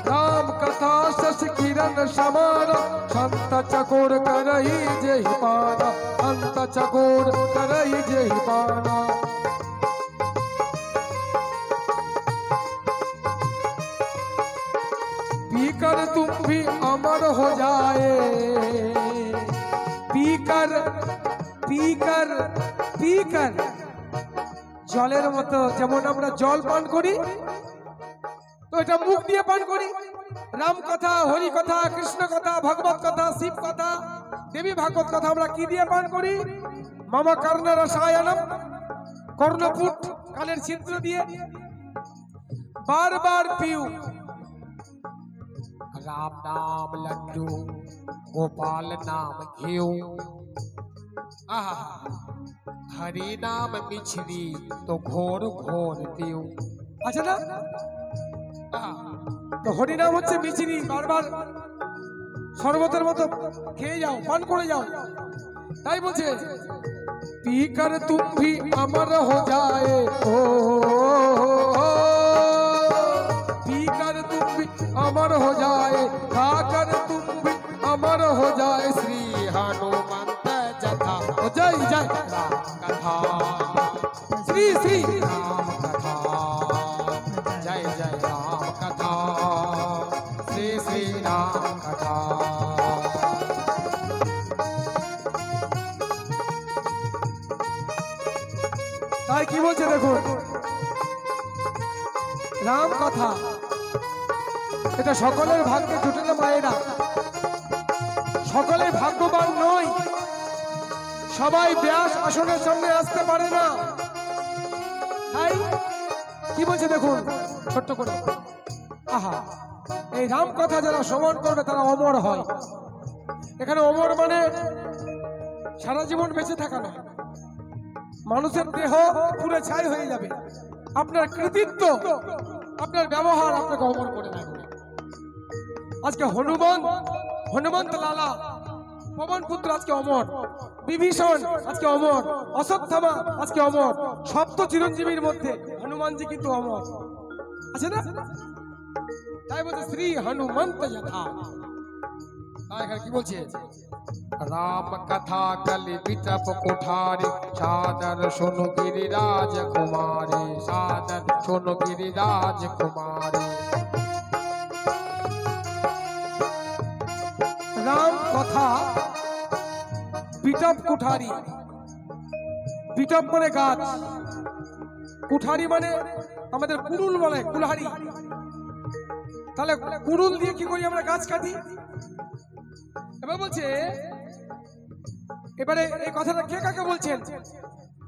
राम कथा शशि किरण समाना, संत चकोर करही जेहि पाना। अंत चकोर करही जेहि पाना। पीकर तुम भी अमर हो जाए। पीकर पीकर पीकर জলের মতো, যেমন আমরা জল পান করি, তো এটা মুখ দিয়ে পান করি। রাম কথা, হরি কথা, কৃষ্ণ কথা, ভগবত কথা, শিব কথা, দেবী ভাগবত কথা আমরা কি দিয়ে পান করি? মামা কর্ণ রসায়নম, কর্ণপুট, কানের ছিদ্র দিয়ে বারবার পিউ। राम नाम लड्डू, गोपाल नाम घियो। आहा, हरि नाम मिछरी, तो घोर घोर पियो। अच्छा ना? तो हरि नाम হচ্ছে মিছরি, বারবার শরবতের মতো খেয়ে যাও, পান করে যাও। তাই বলছে पी कर तुम भी अमर हो जाए ओ, पी कर तुम भी अमर हो जाए, खा कर तुम भी अमर हो जाए। श्री हनुमंत जथा जय जय राम कथा, श्री श्री राम कथा, जय जय राम कथा, श्री श्री राम कथा। তাই কি বলছে দেখুন, রাম কথা এটা সকলের ভাগ্যে জুটে না মায়েরা, সকলে ভাগ্যবান নয়, সবাই ব্যাস আসনের সামনে আসতে পারে না। তাই কি বলছে দেখুন ছোট্ট করে, আহা এই রাম কথা যারা শ্রবণ করবে তারা অমর হয়। এখানে অমর মানে সারা জীবন বেঁচে থাকা না, মানুষের দেহ পুরো ছাই হয়ে যাবে, আপনার কৃতিত্ব আপনার ব্যবহার আপনাকে অমর করে রাখবে। আজকে হনুমন্ত লালা পবন পুত্র আজকে অমর, বিভীষণ আজকে অমর, অশ্বত্থামা আজকে অমর, সপ্ত চিরঞ্জীবীর মধ্যে হনুমানজি কিন্তু অমর আছে না। তাই বলছে শ্রী হনুমন্ত যথা। এখানে কি বলছে, राम कथा कलि बिटप कुठारी, सादर सुनु गिरिराज कुमारी, सादर सुनु गिरिराज कुमारी। রাম কথা বিটপ কুঠারি, বিটপ মানে গাছ, কুঠারি মানে আমাদের কুড়ুল বলে, কুলহারি। তাহলে কুড়ুল দিয়ে কি করি আমরা, গাছ কাটি। এবার বলছে, এবারে এই কথাটা কে কাকে বলছেন,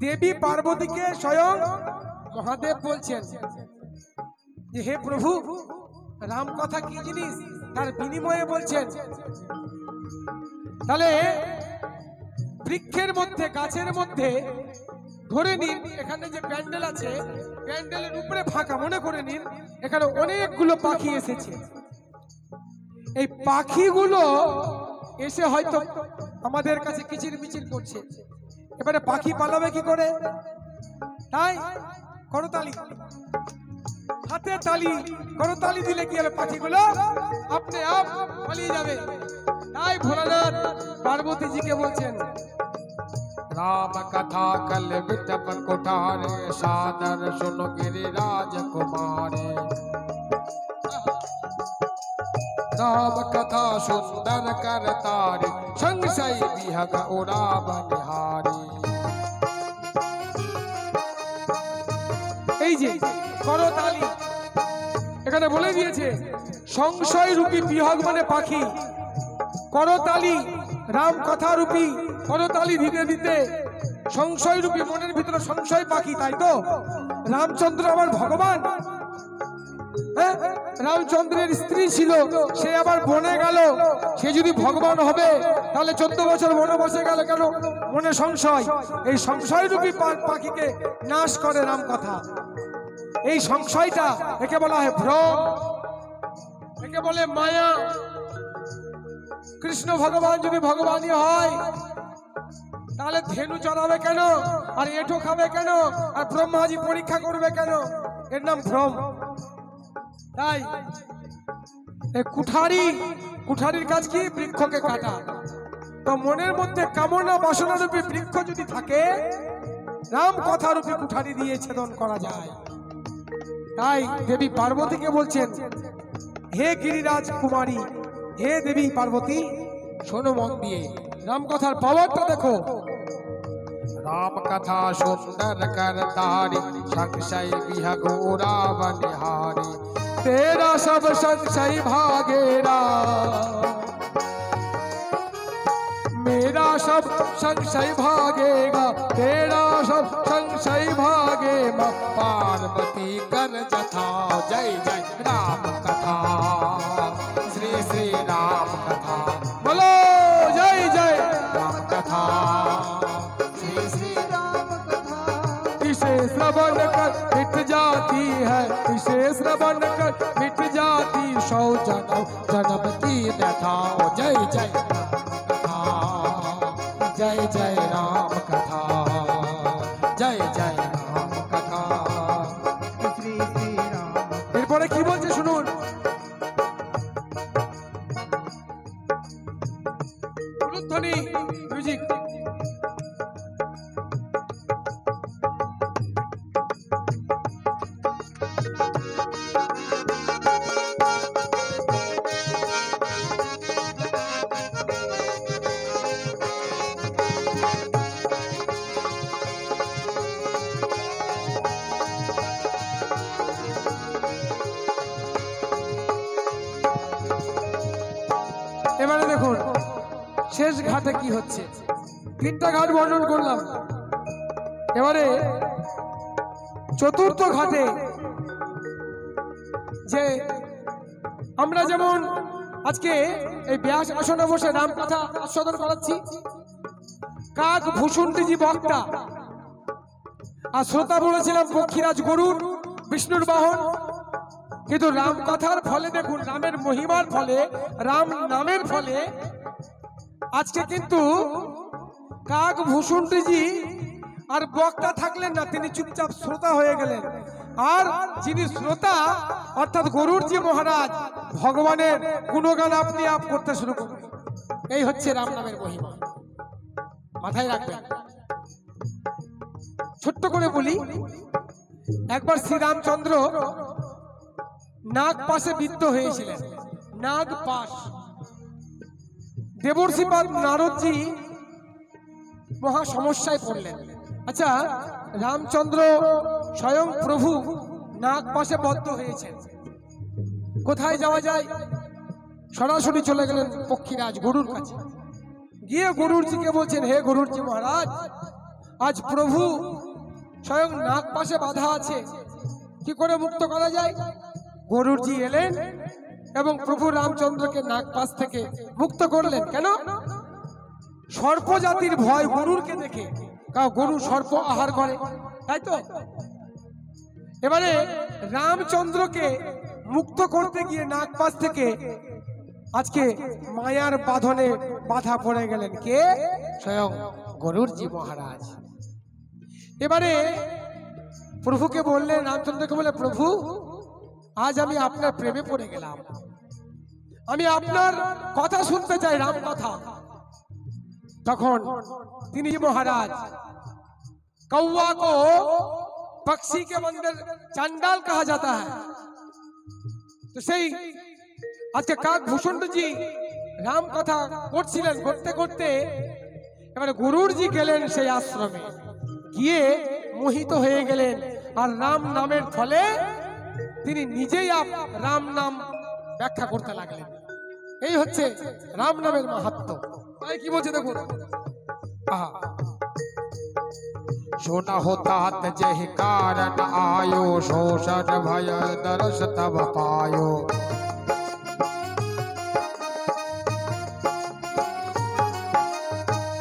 দেবী পার্বতীকে স্বয়ং মহাদেব বলছেন যে হে প্রভু রাম কথা কি জিনিস তার বিনিময়ে বলছেন। তাহলে বৃক্ষের মধ্যে গাছের মধ্যে ধরে নিন, এখানে যে প্যান্ডেল আছে প্যান্ডেলের উপরে ফাঁকা, মনে করে নিন এখানে অনেকগুলো পাখি এসেছে। এই পাখিগুলো এসে হয়তো আমাদের কাছে কিচির মিচির করছে, এবারে পাখি পালাবে কি করে, তাই করতালি, হাতে তালি, করতালি দিলে কি হবে, পাখিগুলো আপনি আপ পালিয়ে যাবে। তাই ভোলানাথ পার্বতীজিকে বলছেন राम कथा कलि बिटप कुठारी, सादर सुनु गिरिराज कुमारी। राम कथा सुंदर करतारी, संशय विहग उड़ा बनिहारी। এই যে করতালি এখানে বলে দিয়েছে, সংশয় রূপী বিহগ মানে পাখি, করতালি রাম কথা রূপী করতালি দিতে দিতে সংশয় রূপী মনের ভিতরে সংশয় পাখি। তাই তো রামচন্দ্র আমার ভগবান, হ্যাঁ রামচন্দ্রের স্ত্রী ছিল, সে আবার বনে গেল, সে যদি ভগবান হবে তাহলে 14 বছর বনে বসে গেল কেন, মনে সংশয়। এই সংশয় রূপী পাখিকে নাশ করে রাম কথা। এই সংশয়টা একে বলা হয় ভ্রম, একে বলে মায়া। কৃষ্ণ ভগবান যদি ভগবানই হয় তাহলে ধেনু চড়াবে কেন, আর এঁঠো খাবে কেন, আর ব্রহ্মাজি পরীক্ষা করবে কেন, এর নাম ভ্রম। তাই কুঠারির কাজ কি, বৃক্ষকে কাটা। তো মনের মধ্যে কামনা বাসনা রূপী বৃক্ষ যদি থাকে, রাম কথা রূপী কুঠারি দিয়ে ছেদন করা যায়। তাই দেবী পার্বতীকে বলছেন হে গিরিরাজ কুমারী, হে দেবী পার্বতী শোনো মন দিয়ে, রাম কথার পাওয়ারটা দেখো। राम कथा सुंदर करतारी, संशय विहग उड़ा बनिहारी। तेरा सब संशय भागेरा, मेरा सब संशय भागेगा, तेरा सब संशय भागे। पार्वती कर जथा, जय जय राम कथा, श्री श्री राम कथा। बोलो जय जय राम कथा, श्री श्री राम कथा। इसे श्रवण कर मिट जाती है, इसे श्रवण कर मिट जाती 100 जन्म जन्म की व्यथा। जय जय जय राम कथा, जय जय राम कथा। श्री श्री राम। এরপরে কি বলছে শুনুন। উলুধ্বনি মিউজিক। এবারে দেখুন শেষ ঘাটে কি হচ্ছে। তিনটা ঘাট বর্ণন করলাম, এবারে চতুর্থ ঘাটে যে আমরা যেমন আজকে এই ব্যাস আসনে বসে রামকথা আস্বাদন করাচ্ছি, কাক ভূষুণ্ডীজি বক্তা আর শ্রোতা বলেছিলাম পক্ষীরাজ গরুর বিষ্ণুর বাহন। কিন্তু রাম কথার ফলে দেখুন, রামের মহিমার ফলে, রাম নামের ফলে আজকে কিন্তু কাক ভূষুণ্ডীজি আর বক্তা থাকলেন না, তিনি চুপচাপ শ্রোতা হয়ে গেলেন। আর যিনি শ্রোতা অর্থাৎ গরুরজি মহারাজ ভগবানের গুণগান আপনি আপ করতে শুরু করলেন। এই হচ্ছে রাম নামের মহিমা, মাথায় রাখবেন। ছোট্ট করে বলি, একবার শ্রীরামচন্দ্র নাগ পাশে বিদ্ধ হয়েছিলেন। নাগ পাশ দেবর্ষিপাদ নারদজি মহা সমস্যায় পড়লেন। আচ্ছা, রামচন্দ্র স্বয়ং প্রভু নাগ পাশে বদ্ধ হয়েছেন, কোথায় যাওয়া যায়? সরাসরি চলে গেলেন পক্ষীরাজ গরুর কাছে। গিয়ে গরুরজিকে বলছেন, হে গরুরজি মহারাজ, আজ প্রভু স্বয়ং নাগ পাশে বাধা আছে, কি করে মুক্ত করা যায়? গরুরজি এলেন এবং প্রভু রামচন্দ্রকে নাগপাশ থেকে মুক্ত করলেন। কেন? সর্প জাতির ভয় গরুরকে দেখে, কারণ গরু সর্প আহার করে, তাই তো। এবারে রামচন্দ্রকে মুক্ত করতে গিয়ে নাগপাশ থেকে আজকে মায়ার বাঁধনে বাধা পড়ে গেলেন কে? স্বয়ং গরুরজি মহারাজ। এবারে প্রভুকে বললেন, রামচন্দ্রকে বলে, প্রভু আজ আমি আপনার প্রেমে পড়ে গেলাম, আমি আপনার কথা শুনতে চাই, রাম কথা। তখন তিনি মহারাজ, कौवा को पक्षी के मंदिर चांडाल कहा जाता है, तो সেই আজকে কাক ভূষণ্ডজি রাম কথা করছিলেন, করতে করতে এবারে গরুরজি গেলেন সেই আশ্রমে, গিয়ে মোহিত হয়ে গেলেন। আর রাম নামের ফলে তিনি নিজেই রাম নাম ব্যাখ্যা করতে লাগলেন। এই হচ্ছে রাম নামের মাহাত্ম্য। তাই কি বলছে দেখুন, আহা, सुना होता जहि कारण आयो, शोषण भय दर्श तब पायो।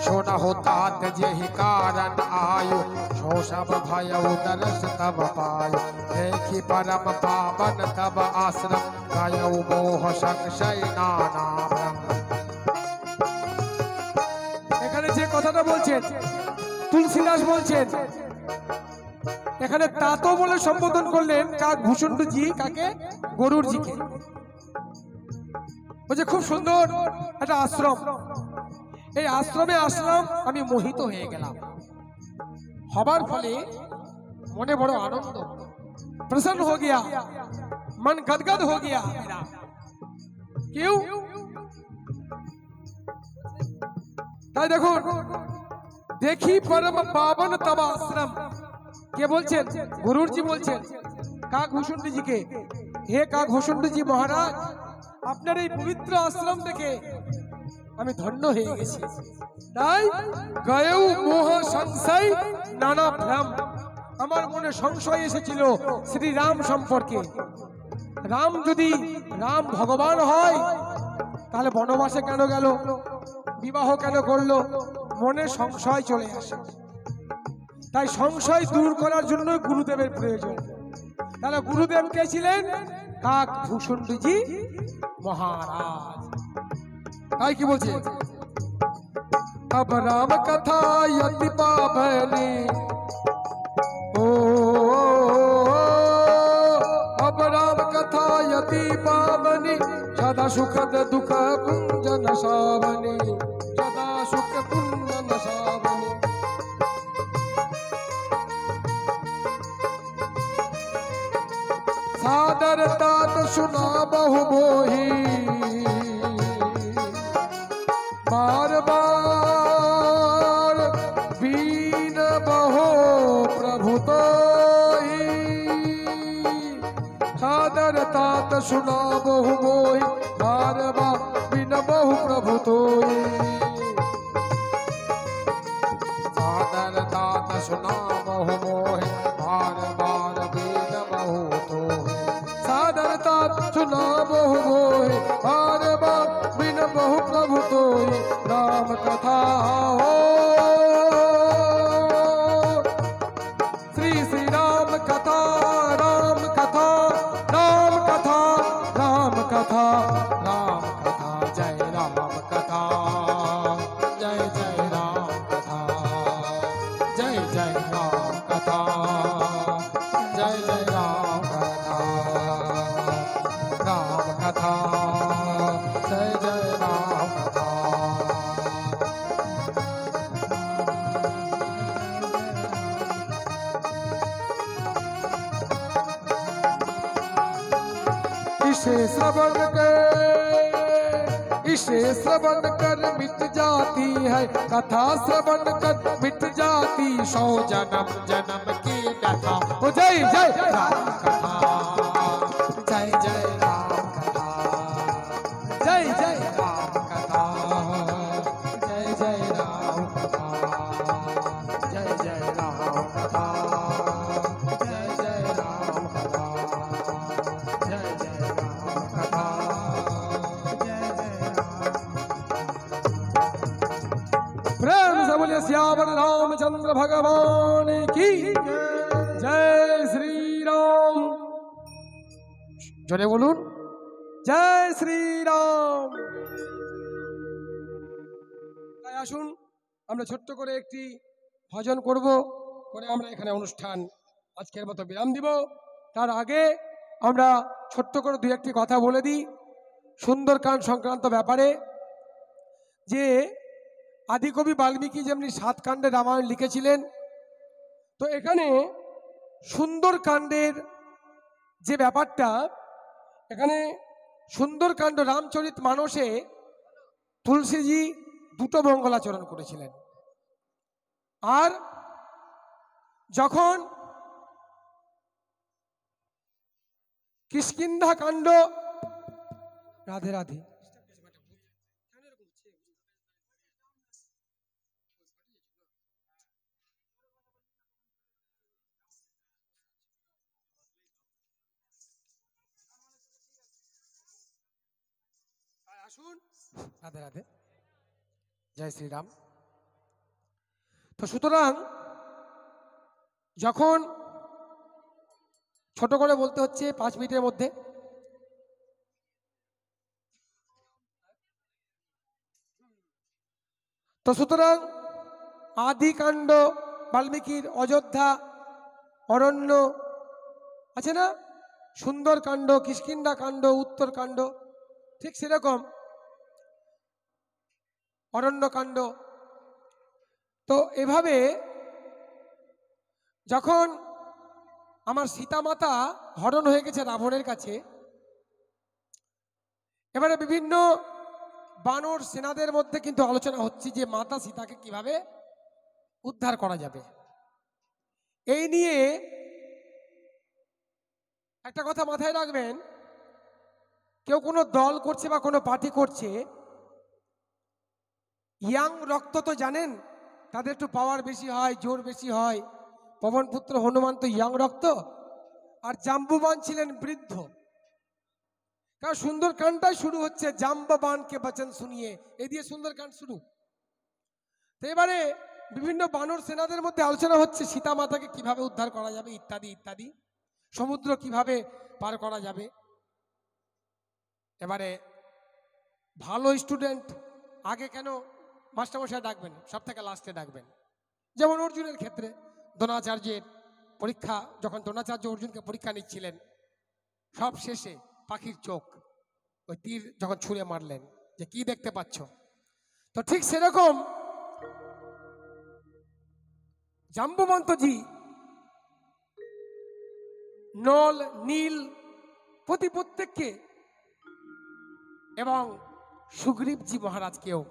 सुना होता जहि कारण आयो, शोषण भय दर्श तब पायो। देखी परम पावन तब आश्रम, गयो मोह संशय नाना भ्रम। এখানে যে কথাটা বলছেন তুলসীদাস বলছেন, এখানে তাতো বলে সম্বোধন করলেন কাক ভূষণ্ডজি, কাকে? গরুরজিকে। বলছে খুব সুন্দর একটা আশ্রম, এই আশ্রমে আসলাম, আমি মোহিত হয়ে গেলাম। হবার ফলে মনে বড় আনন্দ, প্রসন্ন हो गया, मन गदगद हो गया मेरा। क्यों? তাই দেখুন, দেখি পরম পাবন তব আশ্রম। কে বলছেন? গরুরজি বলছেন কাক ভূষণ্ডজিকে, হে কাক ভূষণ্ডজি মহারাজ, আপনার এই পবিত্র আশ্রম দেখে আমি ধন্য হয়ে গেছি। তাই গয়েও মোহ সংশয় নানা ভ্রম, আমার মনে সংশয় এসেছিল শ্রী রাম সম্পর্কে। রাম যদি রাম ভগবান হয় তাহলে বনবাসে কেন গেল, বিবাহ কেন করলো, মনে সংশয় চলে আসে। তাই সংশয় দূর করার জন্য গুরুদেবের প্রয়োজন। তাহলে গুরুদেব কে ছিলেন? কাক ভূষণ্ডজি মহারাজ। आई की बोलছে अब राम कथा यति पावनी ओ अब राम कथा यति पावनी सदा सुखद दुख कुंजन सावनी सदा सुख कुंजन सावनी सादर तात सुना बहु मोही बार बार बीन बहो प्रभु तो सादर तात सुना बहु मोही बार बार बीन बहु प्रभु तो सादर तात सुना बहु मोही बार बार बीन बहु तो सादर तात सुना बहु मोही बार बार बिन बहु प्रभु तो राम कथा हो श्री श्री राम कथा राम कथा राम कथा राम कथा राम कथा जय राम कथा जय जय राम कथा जय जय राम कथा जय जय राम कथा राम कथा जय जय राम कथा इसे श्रवण कर मिट जाती है कथा श्रवण कर मिट जाती 100 जन्म जन्म की कथा ओ जय जय राम कथा जय जय राम कथा जय जय राम कथा जय जय राम कथा जय जय राम कथा जय जय राम कथा जय जय राम कथा प्रेम से बोलिए सियावर रामचंद्र भगवान की जय श्री राम जोरे बोलून जय श्री राम তাই আসুন আমরা ছোট্ট করে একটি ভজন করব করে আমরা এখানে অনুষ্ঠান আজকের মতো বিরাম দিব তার আগে আমরা ছোট্ট করে দুই একটি কথা বলে দিই সুন্দরকাণ্ড সংক্রান্ত ব্যাপারে যে আদিকবি বাল্মীকি যেমনি 7 কাণ্ডে রামায়ণ লিখেছিলেন তো এখানে সুন্দরকাণ্ডের যে ব্যাপারটা এখানে সুন্দরকাণ্ড রামচরিত মানসে তুলসীজি 2টো মঙ্গলাচরণ করেছিলেন আর যখন কিষ্কিন্ধা কাণ্ড রাধে রাধে আসুন রাধে রাধে জয় শ্রীরাম তো সুতরাং যখন ছোট করে বলতে হচ্ছে 5 মিনিটের মধ্যে তো সুতরাং আদিকাণ্ড বাল্মীকির অযোধ্যা অরণ্য আছে না সুন্দরকাণ্ড কিষ্কিন্ধা কাণ্ড উত্তরকাণ্ড ঠিক সেরকম অরণ্যকাণ্ড তো এভাবে যখন আমার সীতা মাতা হরণ হয়ে গেছে রাবণের কাছে এবারে বিভিন্ন বানর সেনাদের মধ্যে কিন্তু আলোচনা হচ্ছে যে মাতা সীতাকে কিভাবে উদ্ধার করা যাবে এই নিয়ে একটা কথা মাথায় রাখবেন কেউ কোনো দল করছে বা কোনো পার্টি করছে ইয়াং রক্ত তো জানেন তাদের একটু পাওয়ার বেশি হয় জোর বেশি হয় পবনপুত্র হনুমান তো ইয়াং রক্ত আর জাম্বুবান ছিলেন বৃদ্ধ কারণ সুন্দরকাণ্ডটাই শুরু হচ্ছে জাম্ববানকে বচন শুনিয়ে এই দিয়ে সুন্দরকাণ্ড শুরু তো এবারে বিভিন্ন বানর সেনাদের মধ্যে আলোচনা হচ্ছে সীতা মাতাকে কিভাবে উদ্ধার করা যাবে ইত্যাদি ইত্যাদি সমুদ্র কিভাবে পার করা যাবে এবারে ভালো স্টুডেন্ট আগে কেন মাস্টারমশাই ডাকবেন, সব থেকে লাস্টে ডাকবেন? যেমন অর্জুনের ক্ষেত্রে দ্রোণাচার্যের পরীক্ষা, যখন দ্রোণাচার্য অর্জুনকে পরীক্ষা নিচ্ছিলেন, সব শেষে পাখির চোখ, ওই তীর যখন ছুঁড়ে মারলেন যে কি দেখতে পাচ্ছ। তো ঠিক সেরকম জাম্বুবন্তজি নল নীল প্রত্যেককে এবং সুগ্রীবজি মহারাজকেও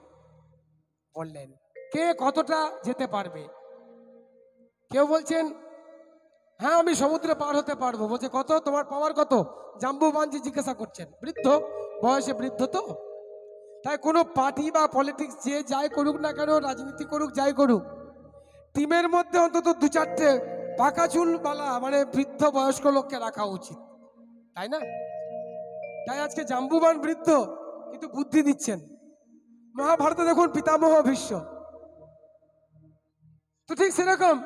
বললেন কে কতটা যেতে পারবে। কেউ বলছেন হ্যাঁ আমি সমুদ্রে পার হতে পারবো, বলছে কত তোমার পাওয়ার কত? জাম্বুবানজি জিজ্ঞাসা করছেন, বৃদ্ধ বয়সে বৃদ্ধ তো, তাই কোনো পার্টি বা পলিটিক্স যে যাই করুক না কেন, রাজনীতি করুক যাই করুক, টিমের মধ্যে অন্তত 2-4টে পাকা চুলওয়ালা মানে বৃদ্ধ বয়স্ক লোককে রাখা উচিত, তাই না? তাই আজকে জাম্বুবান বৃদ্ধ কিন্তু বুদ্ধি দিচ্ছেন। মহাভারতে দেখুন পিতামহ ভীষ্ম, তো ঠিক সেরকম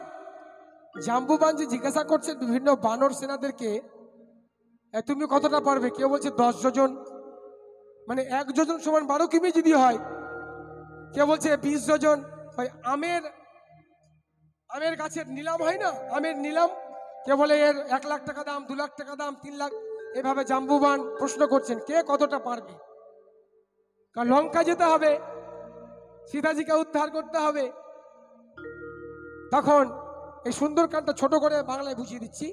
জাম্বুবান যে জিজ্ঞাসা করছেন বিভিন্ন বানর সেনাদেরকে তুমি কতটা পারবে। কেউ বলছে 10 যোজন, মানে 1 যোজন সমান 12 কিমি যদি হয়। কেউ বলছে 20 যোজন। ভাই আমের গাছের নিলাম হয় না, আমের নিলাম, কেউ বলে এর 1 লাখ টাকা দাম, 2 লাখ টাকা দাম, 3 লাখ। এভাবে জাম্বুবান প্রশ্ন করছেন কে কতটা পারবে। কারণ লঙ্কা যেতে হবে, সীতাজিকে উদ্ধার করতে হবে। তখন এই সুন্দরকাণ্ডটা ছোট করে বাংলায় বুঝিয়ে দিচ্ছি।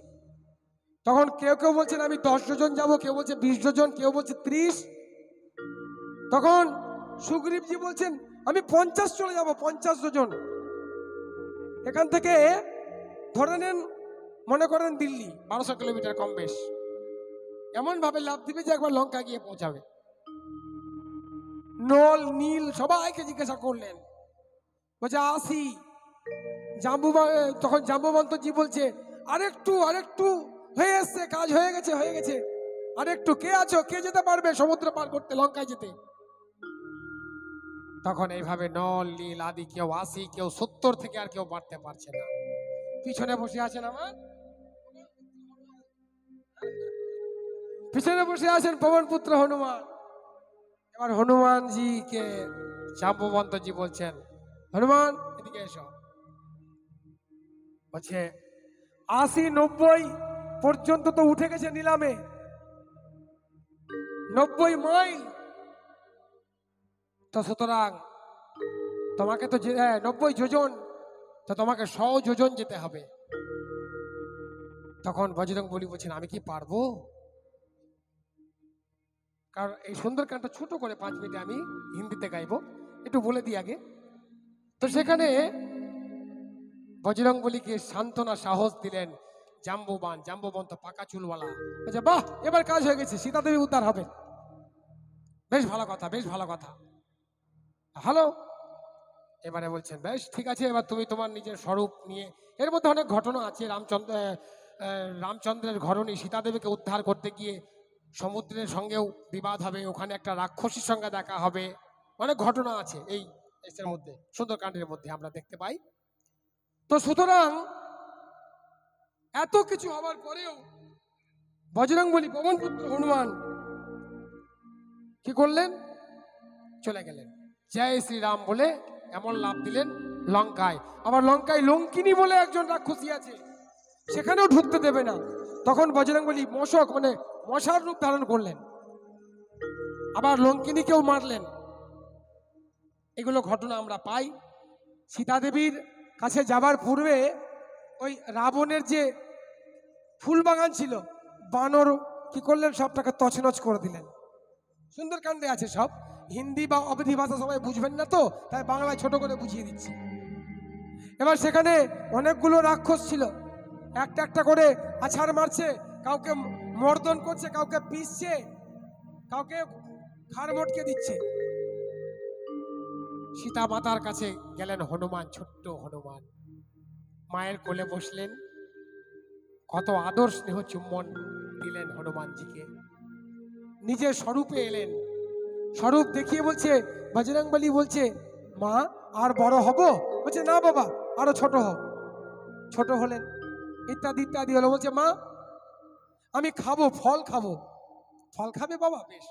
তখন কেউ কেউ বলছেন আমি 10 যোজন যাব, কেউ বলছে 20 যোজন, কেউ বলছে 30। তখন সুগ্রীবজি বলছেন আমি 50 চলে যাব, 50 যোজন। এখান থেকে ধরে নেন, মনে করেন দিল্লি 1200 কিলোমিটার কম বেশ, এমন ভাবে লাভ দিবে যে একবার লঙ্কা গিয়ে পৌঁছাবে। নল নীল সবাইকে জিজ্ঞাসা করলেন, বলছে 80। তখন জাম্বুবন্তজি বলছে আরেকটু হয়ে এসছে, কাজ হয়ে গেছে আরেকটু। কে আছো, কে যেতে পারবে সমুদ্র পার করতে, লঙ্কায় যেতে? তখন এইভাবে নল নীল আদি কেউ 80, কেউ 70 থেকে আর কেউ বাড়তে পারছে না। পিছনে বসে আছেন পবন পুত্র হনুমান। এবার হনুমানজিকে জাম্বুবন্তজি বলছেন হনুমান এদিকে এসো। বলছে 80-90 পর্যন্ত তো উঠে গেছে নিলামে, 90 মাইল। তো সুতরাং তোমাকে তো 90 যোজন, তো তোমাকে 100 যোজন যেতে হবে। তখন বজরংবলী বলছেন আমি কি পারবো? কারণ এই সুন্দরকাণ্ডটা ছোট করে 5 মিনিটে আমি হিন্দিতে গাইবো, একটু বলে দিই আগে। তো সেখানে বজরংবলীকে সান্ত্বনা সাহস দিলেন জাম্বুবন্ত পাকা চুলওয়ালা। বলছে বাহ, এবার কাজ হয়ে গেছে, সীতা দেবী উদ্ধার হবে। বেশ ভালো কথা হ্যালো। এবারে বলছেন বেশ ঠিক আছে, এবার তুমি তোমার নিজের স্বরূপ নিয়ে, এর মধ্যে অনেক ঘটনা আছে। রামচন্দ্রের ঘরণী সীতা দেবীকে উদ্ধার করতে গিয়ে সমুদ্রের সঙ্গেও বিবাদ হবে, ওখানে একটা রাক্ষসীর সঙ্গে দেখা হবে, অনেক ঘটনা আছে এই এর মধ্যে, সুন্দরকাণ্ডের মধ্যে আমরা দেখতে পাই। তো সুতরাং এত কিছু হবার পরেও বজরংবলী পবন পুত্র হনুমান কি করলেন? চলে গেলেন জয় শ্রীরাম বলে, এমন লাভ দিলেন লঙ্কায়। আবার লঙ্কায় লঙ্কিনী বলে একজন রাক্ষসী আছে, সেখানেও ঢুকতে দেবে না। তখন বজরংবলী মশক মানে মশার রূপ ধারণ করলেন, আবার লঙ্কিনীকেও মারলেন। এগুলো ঘটনা আমরা পাই। সীতা দেবীর কাছে যাবার পূর্বে ওই রাবণের যে ফুল বাগান ছিল, বানর কি করলেন? সবটাকে তছনছ করে দিলেন। সুন্দরকাণ্ডে আছে সব, হিন্দি বা অবধি ভাষা সবাই বুঝবেন না, তো তাই বাংলায় ছোট করে বুঝিয়ে দিচ্ছি। এবার সেখানে অনেকগুলো রাক্ষস ছিল, একটা করে আছাড় মারছে, কাউকে মর্দন করছে, কাউকে পিষছে, কাউকে ঘাড় মটকে দিচ্ছে। সীতা মাতার কাছে গেলেন হনুমান, ছোট্ট হনুমান মায়ের কোলে বসলেন, কত আদর স্নেহ চুম্বন দিলেন হনুমানজিকে, নিজের স্বরূপে এলেন। স্বরূপ দেখিয়ে বলছে, বজরংবলী বলছে মা আর বড় হব? বলছে না বাবা, আরো ছোট হও। ছোট হলেন, ইত্যাদি হলো। বলছে মা আমি খাবো, ফল খাবো। ফল খাবে বাবা? বেশ,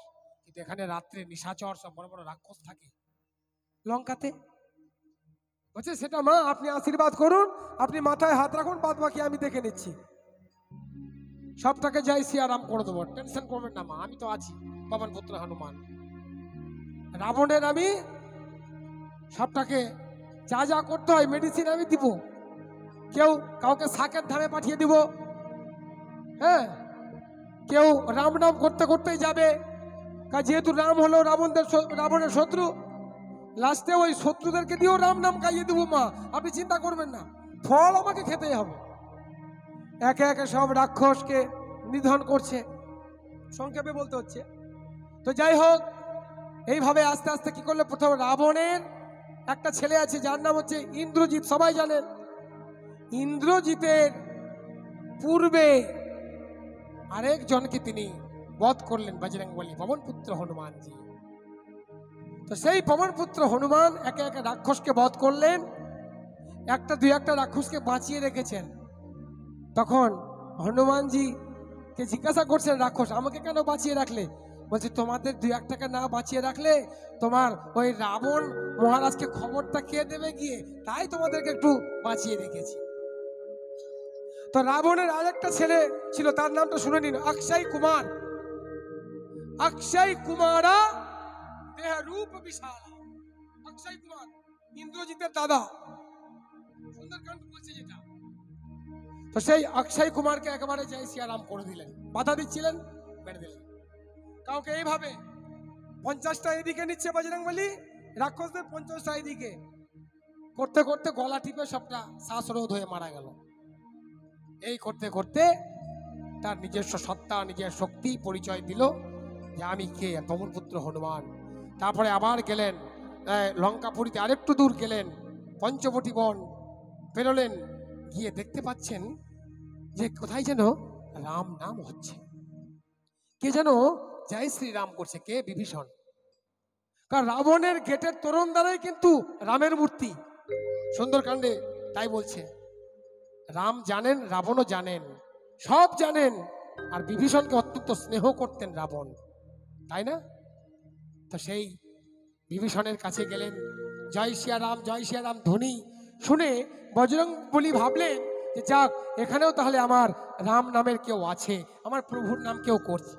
কিন্তু এখানে রাত্রে নিশাচর সব বড় বড় রাক্ষস থাকে, লঙ্কাতে। বলছে সেটা মা আপনি আশীর্বাদ করুন, আপনি মাথায় হাত রাখুন, বাদ বাকি আমি দেখে নিচ্ছি, সবটাকে যাই সিয়ারাম করে দেবো, টেনশন করবেন না মা, আমি তো আছি পবন পুত্র হনুমান। রাবণের আমি সবটাকে যা যা করতে হয় মেডিসিন আমি দিব, কেউ কাউকে শাকের ধামে পাঠিয়ে দিব, হ্যাঁ, কেউ রাম নাম করতে করতেই যাবে, যেহেতু রাম হলো রাবণের শত্রু, লাস্টে ওই শত্রুদেরকে দিয়েও রাম নাম গাইয়ে দেবো মা, আপনি চিন্তা করবেন না, ফল আমাকে খেতেই হবে। একে একে সব রাক্ষসকে নিধন করছে, সংক্ষেপে বলতে হচ্ছে। তো যাই হোক, এইভাবে আস্তে আস্তে কি করলে, প্রথম রাবণের একটা ছেলে আছে যার নাম হচ্ছে ইন্দ্রজিৎ, সবাই জানেন। ইন্দ্রজিতের পূর্বে আরেকজনকে তিনি বধ করলেন, বজরংবলী পবন পুত্র হনুমানজি। তো সেই পবন পুত্র হনুমান একে একে রাক্ষসকে বধ করলেন, একটা দুই একটা রাক্ষসকে বাঁচিয়ে রেখেছেন। তখন হনুমানজি কে জিজ্ঞাসা করছেন রাক্ষস, আমাকে কেন বাঁচিয়ে রাখলে? বলছে তোমাদের দুই একটাকে না বাঁচিয়ে রাখলে তোমার ওই রাবণ মহারাজকে খবরটা কে দেবে গিয়ে, তাই তোমাদেরকে একটু বাঁচিয়ে রেখেছি। তো রাবণের আরেকটা ছেলে ছিল, তার নামটা শুনে নিন, অক্ষয় কুমার। অক্ষয় কুমারা দেহ রূপ বিশাল। অক্ষয় কুমার ইন্দ্রজিতের দাদা, সুন্দরকাণ্ড বলছে যেটা। তো সেই অক্ষয় কুমারকে একেবারে জয় সিয়ারাম করে দিলেন, বাধা দিচ্ছিলেন, মেরে দিলেন। কাউকে এইভাবে 50টা এদিকে নিচ্ছে বজরংবলী, রাক্ষসদের 50টা এদিকে করতে করতে গলা টিপে সবটা শ্বাসরোধ হয়ে মারা গেল। এই করতে করতে তার নিজস্ব সত্তা, নিজের শক্তি পরিচয় দিল যে আমি কে, পবন পুত্র হনুমান। তারপরে আবার গেলেন লঙ্কাপুরীতে, আরেকটু দূর গেলেন, পঞ্চবটি বন পেরোলেন, গিয়ে দেখতে পাচ্ছেন যে কোথায় যেন রাম নাম হচ্ছে, কে যেন জয় শ্রীরাম করছে, কে? বিভীষণ। কারণ রাবণের গেটের তোরণ দ্বারাই কিন্তু রামের মূর্তি, সুন্দরকাণ্ডে তাই বলছে। রাম জানেন, রাবণও জানেন, সব জানেন, আর বিভীষণকে অত্যন্ত স্নেহ করতেন রাবণ, তাই না? তো সেই বিভীষণের কাছে গেলেন, জয় সিয়ারাম ধ্বনি শুনে বজরংবলী ভাবলেন যে যাক, এখানেও তাহলে আমার রাম নামের কেউ আছে, আমার প্রভুর নাম কেউ করছে।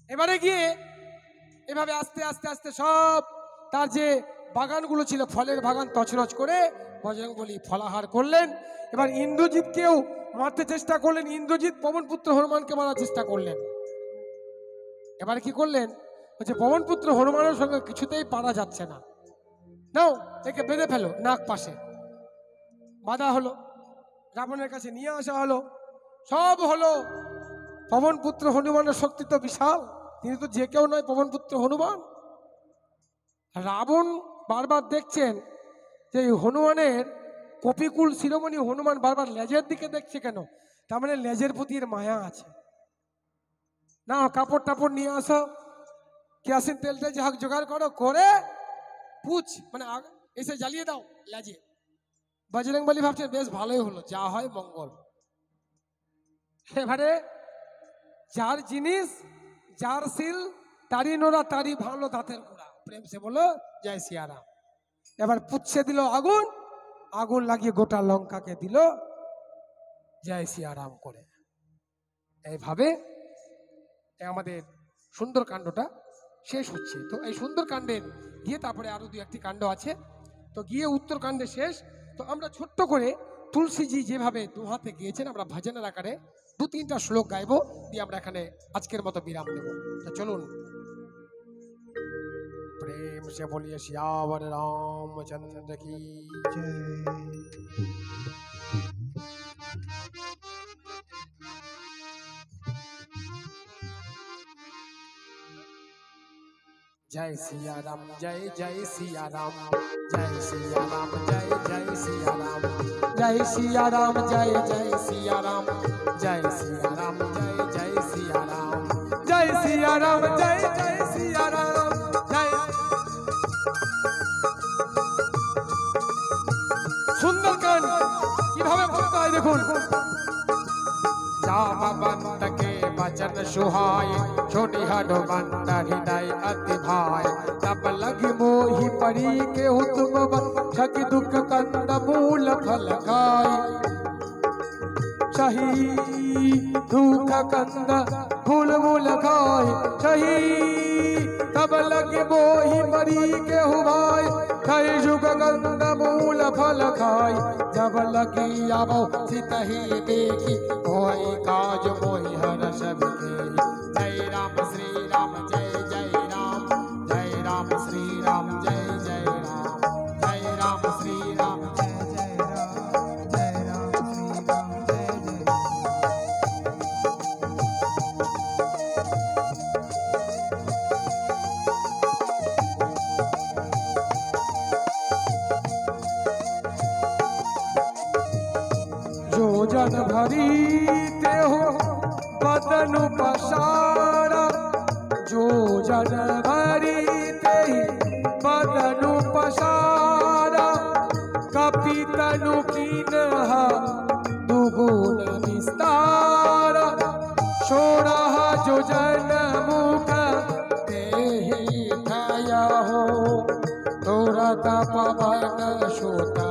এবারে গিয়ে এভাবে আস্তে আস্তে আস্তে সব তার যে বাগানগুলো ছিল, ফলের বাগান তছনছ করে বজরংবলী ফলাহার করলেন। এবার ইন্দ্রজিৎকেও মারতে চেষ্টা করলেন, ইন্দ্রজিৎ পবন পুত্র হনুমানকে মারার চেষ্টা করলেন। এবারে কি করলেন, বলছে পবন পুত্র হনুমানের সঙ্গে কিছুতেই পারা যাচ্ছে না, নাও একে বেঁধে ফেলো, নাক পাশে বাধা হলো, রাবণের কাছে নিয়ে আসা হলো, সব হলো। পবন পুত্র হনুমানের শক্তি তো বিশাল, তিনি তো যে কেউ নয়, পবন পুত্র হনুমান। রাবণ বারবার দেখছেন যে হনুমানের কপিকুল শিরোমণি হনুমান বারবার লেজের দিকে দেখছে কেন, তার মানে লেজের প্রতি এর মায়া আছে। না, কাপড় টাপড় নিয়ে আসো, কেরোসিন তেলটা যা হোক জোগাড় করো, করে পুছ মানে এসে জ্বালিয়ে দাও লেজে। বজরংবলী ভাবছেন বেশ ভালোই হলো, যা হয় মঙ্গল। এবারে যার জিনিস যার শিল, তারই নোরা তারই ভালো দাঁতের গোড়া, প্রেম সে বলো জয় সিয়ারাম। এবার পুচ্ছে দিল আগুন, আগুন লাগিয়ে গোটা লঙ্কাকে দিল জয় সিয়ারাম করে। এইভাবে আমাদের সুন্দরকাণ্ডটা শেষ হচ্ছে। তো এই সুন্দরকাণ্ডের গিয়ে তারপরে আরো দু একটি কাণ্ড আছে, তো গিয়ে উত্তরকাণ্ডে শেষ। তো আমরা ছোট্ট করে তুলসীজি যেভাবে দুহাতে গিয়েছেন, আমরা ভজনের আকারে 2-3টা শ্লোক গাইবো, দিয়ে আমরা এখানে আজকের মতো বিরাম দেব। তো চলুন, প্রেম সে বলিয়ে শ্যাবর রামচন্দ্র কি जय सिया राम, जय जय सिया राम, जय सिया राम, जय जय सिया राम, जय सिया राम, जय जय सिया राम, जय सिया राम, जय जय सिया राम, जय सिया राम, जय जय सिया राम, जय। সুন্দরকাণ্ড কিভাবে বলতে হয় দেখুন। जामवंत के वचन सुहाय छोटी हनुमंत हृदय अति भाय तब लगी मोहि परी के हुतम छकि दुख कंद मूल फल खाय सही दुख कंद फूल मूल खाय सही तब लगे मोहि परी के हुभाय खाय जुग कंद मूल फल खाय जब लगी आवो सितहि देखी होय काज मोहि हर्ष बिखेरी जय राम श्री राम जय जय राम जय राम श्री राम जय जय राम जय राम श्री राम जय जय राम जय राम श्री राम जय जय जो जन भरी ते हो बदनु पसारा जो जन भरी ते बदनु पसारा कपि तनु कीनह दुगुण विस्तारा सोरह जो जन मुख तेहि थया हो तोरा पवन सोता